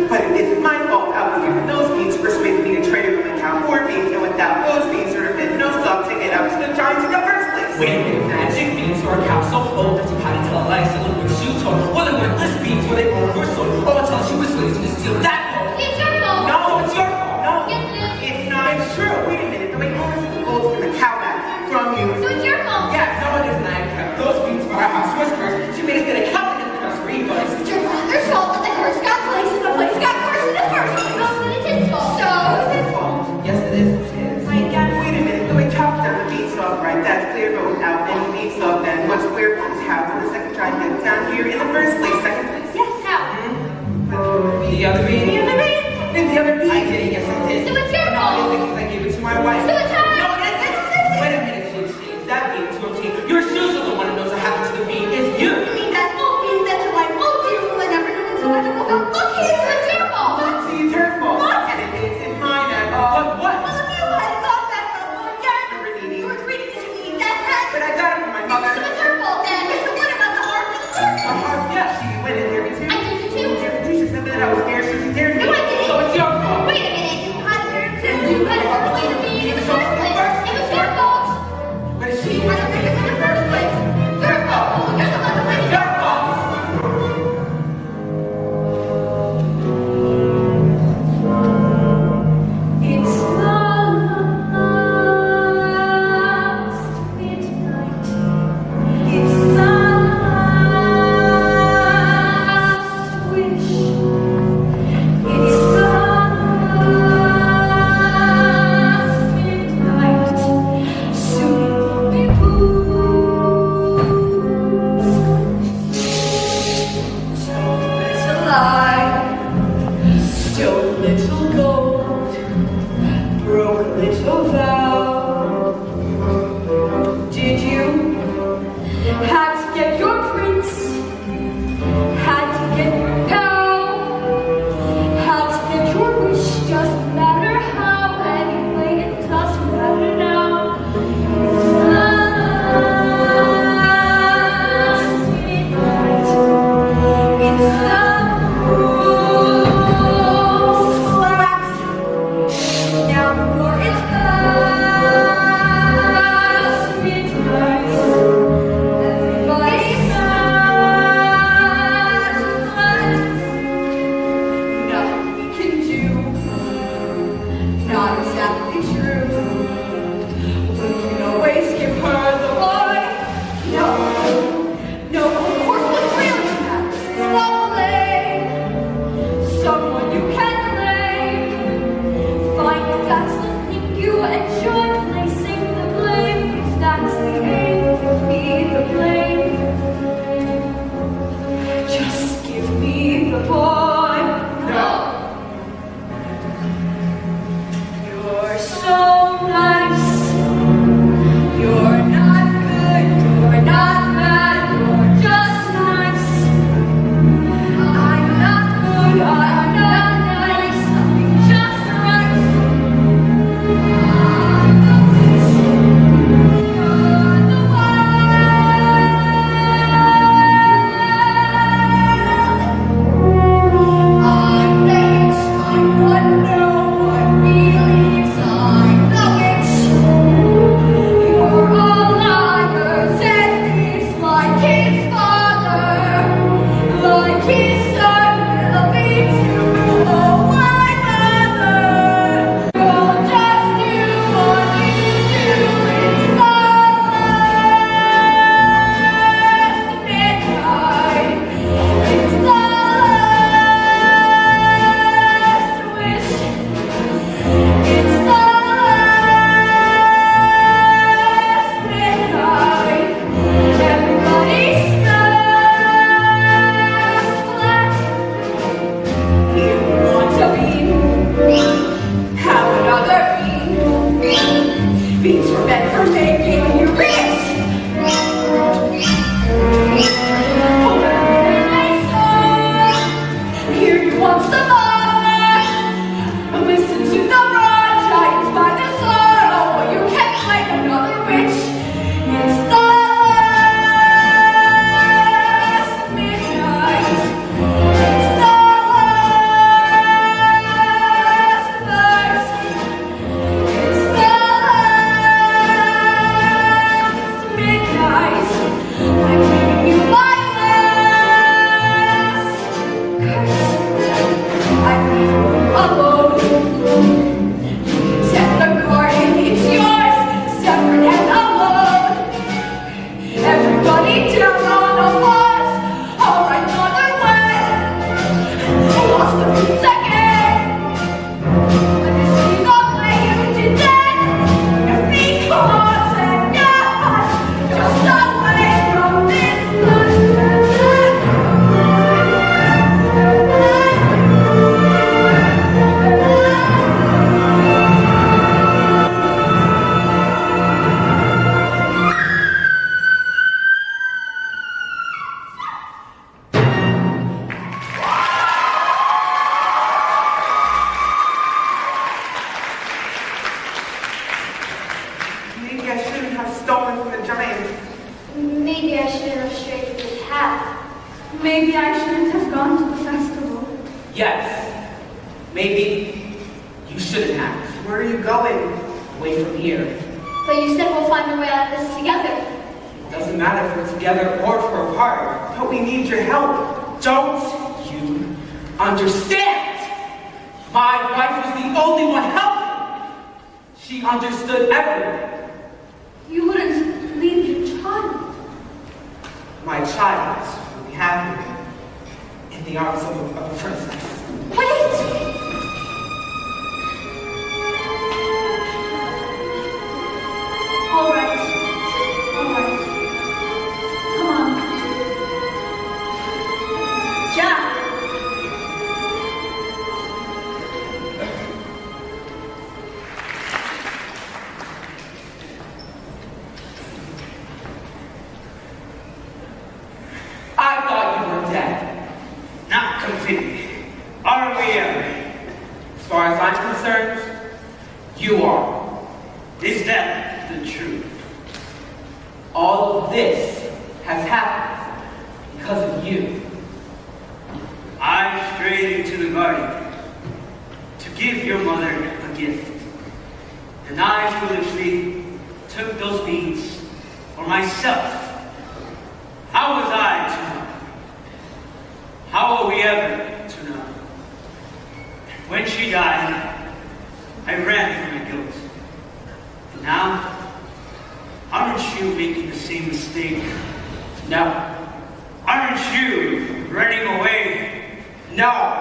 But it isn't my fault. I was given those beans, persuaded me to trade them in cow 4 beans, and without those beans, there would have been no stock ticket. I was the giant in the first place. Wait a minute, magic beans or a cow so old that you had to tell Eliza what she told her. Well, they weren't list beans where they were her soul. Oh, until she was lazy to steal that gold. It's your fault. No, it's your fault. No, Yes, it is. it's not true. Wait a minute. The way ownership of gold from the cow back from you. So it's your fault. Yeah, no, it isn't. I kept those beans for our house was cursed. She made us get a cow to get the curse for but It's your father's fault that the curse got placed and the place got cursed in the first place. Oh, but it's his fault. So it's his fault. yes, it is. It's his. Wait a minute. The way chopped down the beanstalk, right? That's clear, but without any beanstalk, then what's where is how did the second giant get down here in the first place? Second place? Yes, how? The other bean. The other bean? The other bean? I did it. Yes, I did. So it's your No, fault. it isn't because I gave it to my wife. So it's hers. No, it isn't. Wait a minute, Lucy. That bean's your team. Your shoes are the one who knows what happened to the bean. It's you. You mean that old bean that your wife old beautiful and never knew until I took a look here, so it's your fault. See, it's her fault. What? And it is in mine at But what? Well, if you hadn't got that trouble again, you were greedy because you needed that hat. But I got it from my mother. So it's her fault then. So what about the harp and the church? Yeah, she went in there too. I did it too. She said that I was scared, so she dared me. No, I didn't. So it's your fault. Wait a minute, you had her too. You had her play the bean in the first place. It was your fault. But it's You had her pick it in the first place. Your fault. You're the one that let it your fault. It's the last midnight. It's the last wish. It's the last midnight. Soon will be booze. It's a lie. Stole a little gold, broke a little vow. Did you? Had to get your prince, had to get your cow, had to get your wish, doesn't matter how, anyway, it doesn't matter now. It's the last midnight. It's the now before it's past midnight, everybody's sad, nothing we can do, not exactly true. We can always give her the lie. No, of course what really matters is lovely, someone you can blame. Find if that's the thing you enjoy, placing the blame. If that's the aim, give me the blame. Just give me the boy. No. You're so nice. You're not good. You're not bad. You're just nice. I'm not good. I'm not nice. I'm just right. I'm the wish. You're the wild. I'm rich. I'm what no one believes. I'm the witch. You're all liars and thieves, like his father, like his son will be to oh my mother. You'll just do what you do. It's the last midnight. It's the last wish. It's the last midnight. Everybody's smashed flat. You want a bean? Have another bean. Beans were meant for making you rich. Hold on, nice on. Here you want some more. Listen to the raw giants by the sorrow. You can't make another stolen from the giant. Maybe I shouldn't have strayed from the path. Maybe I shouldn't have gone to the festival. Yes. Maybe you shouldn't have. Where are you going? Away from here. But you said we'll find a way out of this together. It doesn't matter if we're together or if we're apart. But we need your help. Don't you understand? My wife was the only one helping. She understood everything. You wouldn't leave your child. My child will be happy in the arms of a princess. Wait! All right. Come on. Jack! I thought you were dead. Not completely. Are we ever? As far as I'm concerned, you are. Is that the truth? All of this has happened because of you. I strayed into the garden to give your mother a gift. And I foolishly took those beans for myself. How was I to know? How are we ever to know? When she died, I ran from my guilt. And now, aren't you making the same mistake? No. Aren't you running away? No.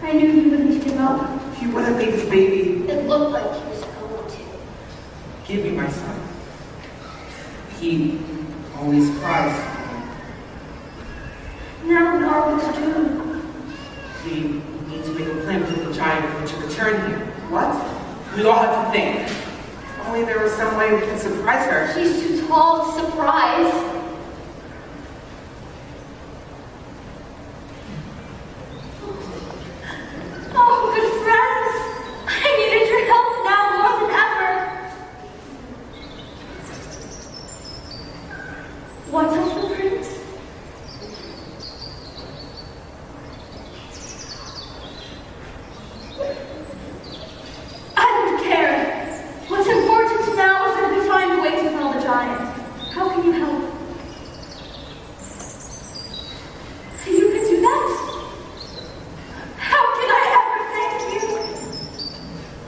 I knew you wouldn't give up. If you wouldn't leave this baby, It looked like he was going to. Give me my son. He always cries. Now what are we to do? We need to make a plan with the giant to return here. what? We all have to think. If only there was some way we could surprise her. She's too tall to surprise. Oh, good friends! I needed your help now more than ever. What's up, the prince? I don't care. What's important now is that we find a way to fell the giant. How can you help? You can do that? How can I ever thank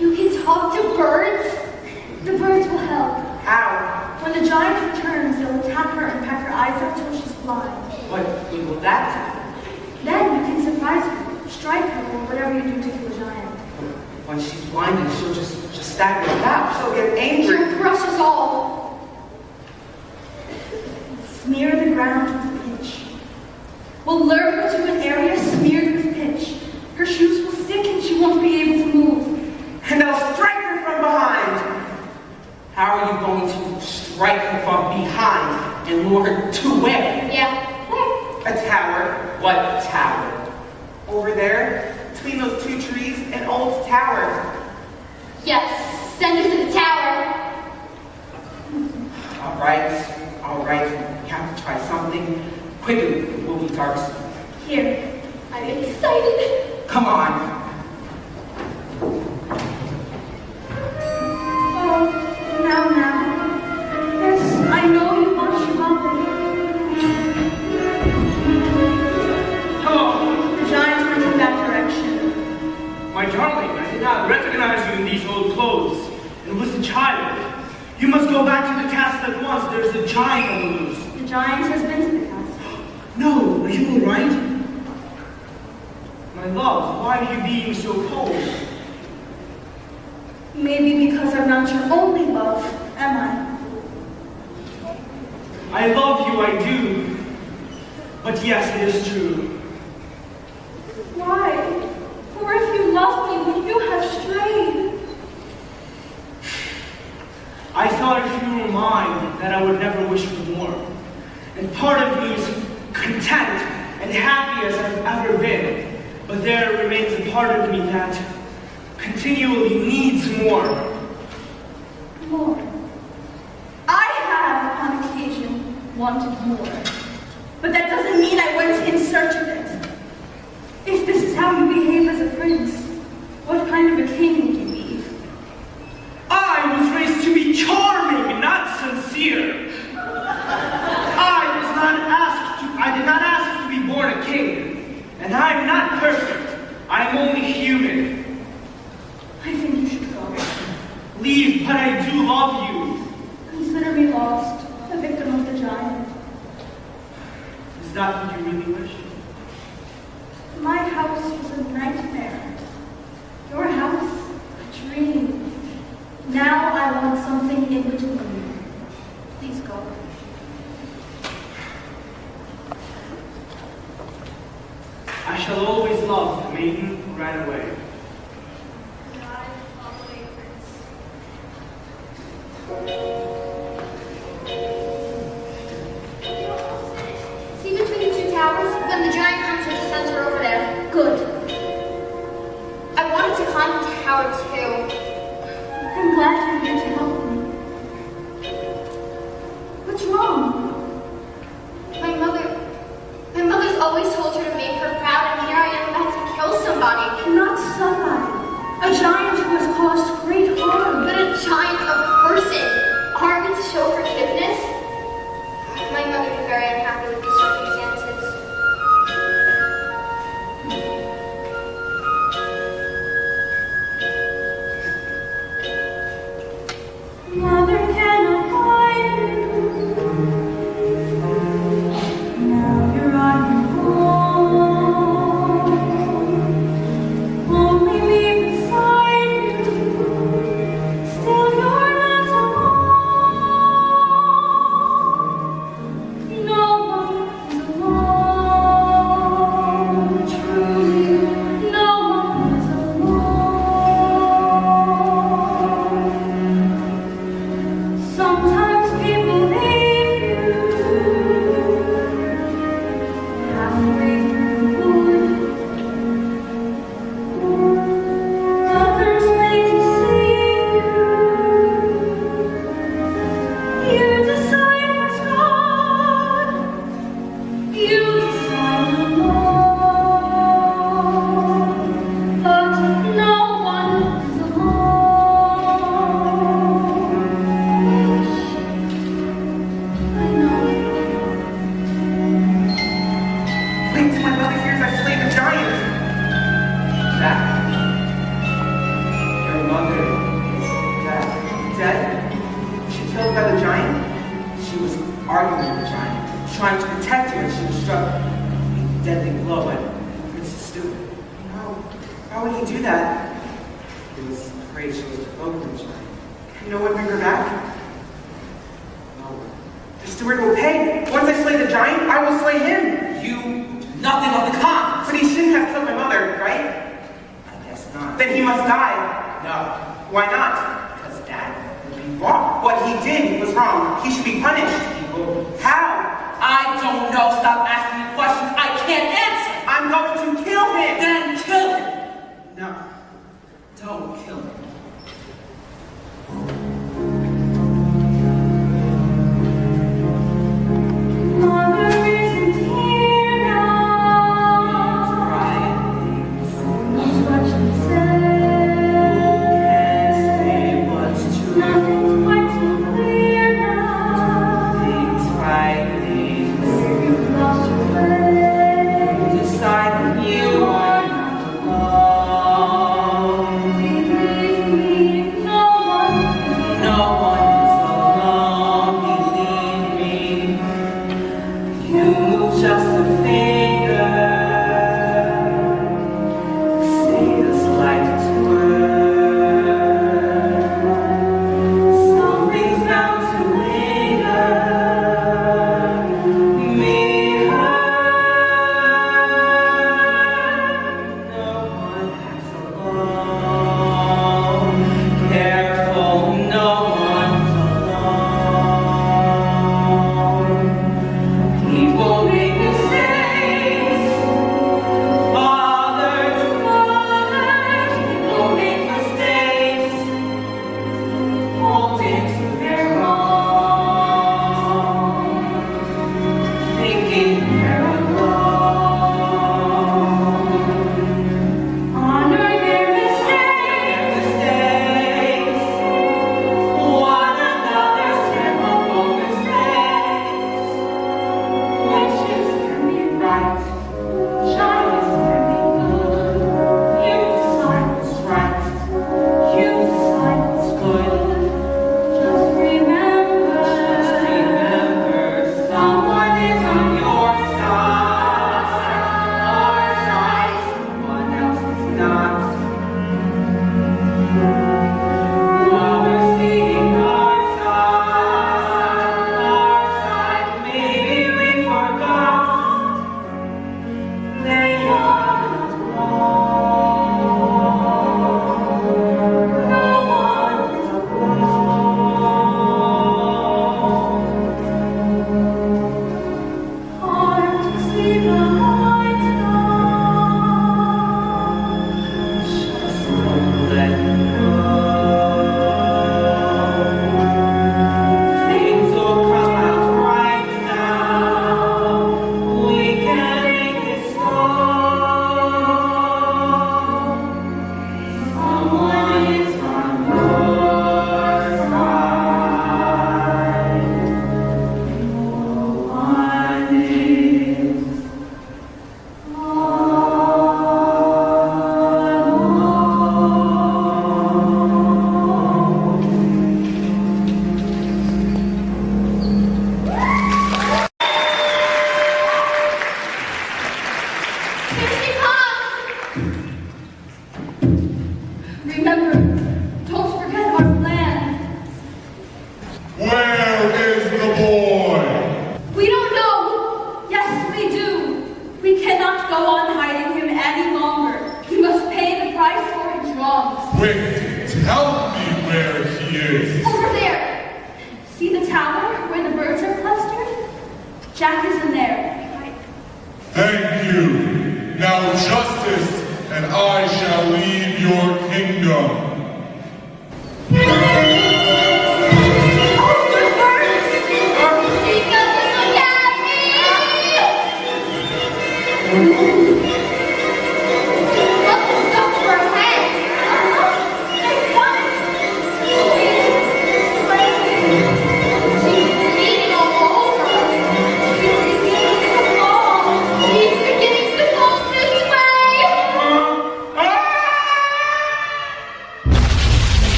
you? You can talk to birds? The birds will help. How? When the giant returns, they'll attack her and peck her eyes out till she's blind. What good will that Then you can surprise her, strike her, or whatever you do to kill the giant. do? When she's blinded, she'll just stagger about. She'll get angry. She'll crush us all. Smear the ground with pitch. We'll lure her to an area smeared with pitch. Her shoes will stick and she won't be able to move. And they'll strike her from behind. How are you going to strike her from behind and lure her to where? Yeah. Where? A tower. What tower? Over there, between those two trees, an old tower. Yes. Send her to the tower. All right. We have to try something. Quickly, it will be dark soon. Here. I'm excited. Come on. Oh, now. Yes, I know you want your mother. Hello, The giant went in that direction. my darling. I did not recognize you in these old clothes. It was a child. You must go back to the castle at once. There's a giant on the loose. The giant has been to the castle. No, are you all right? My love, why are you being so cold? Maybe because I'm not your only love, am I? I love you, I do. But yes, it is true. Why? For if you loved me, would you have strayed? I thought if you were mine, that I would never wish for more. And part of me is content and happy as I've ever been. But there remains a part of me that continually needs more. More. I have, on occasion, wanted more. But that doesn't mean I went in search of it. If this is how you behave as a prince, what kind of a king would you be? I was raised to be charming, not sincere. I did not ask to be born a king. And I'm not perfect. I'm only human. I think you should go. Leave, but I do love you. Consider me lost, a victim of the giant. Is that what you really wish? My house was a nightmare. Your house, a dream. Now I want something in between. Please go. I shall always love the maiden who ran away. See between the two towers? When the giant comes, there's a sensor over there. Good. I wanted to climb the tower too. I'm glad you're here to help me. What's wrong? My mother's always told her to make her proud, and here I am about to kill somebody. Not somebody. A giant who has caused great harm. But a giant, a person, armed to show forgiveness? My mother is very unhappy with the circumstances. Mother cannot guide you. Now you're on your own. Only me beside you. Still you're not alone. No one is alone. Truly, no one is alone. Sometimes people leave you halfway through the wood. Others may deceive you. You decide what's gone. You decide alone. But no one is alone. I know. Wait till my mother hears I slayed the giant. Dad. Your mother is dead. Dead? She killed by the giant? She was arguing with the giant, trying to protect him, and she was struck with a deadly blow by Princess Stupid. How would he do that? He was afraid she was provoking the giant. Can no one bring her back? No one. The steward will pay. Once I slay the giant, I will slay him. You do nothing of the kind. But he shouldn't have killed my mother, right? I guess not. Then he must die. No. Why not? Because that would be wrong. What he did was wrong. He should be punished. He will. How? I don't know. Stop asking me questions I can't answer. I'm going to kill him. Then kill him. No. Don't kill him. Mother isn't here now. That's what she said. Nothing's quite so clear now. is? Over there. See the tower where the birds are clustered? Jack is in there. Thank you. Now justice and I shall leave your kingdom.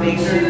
Make sure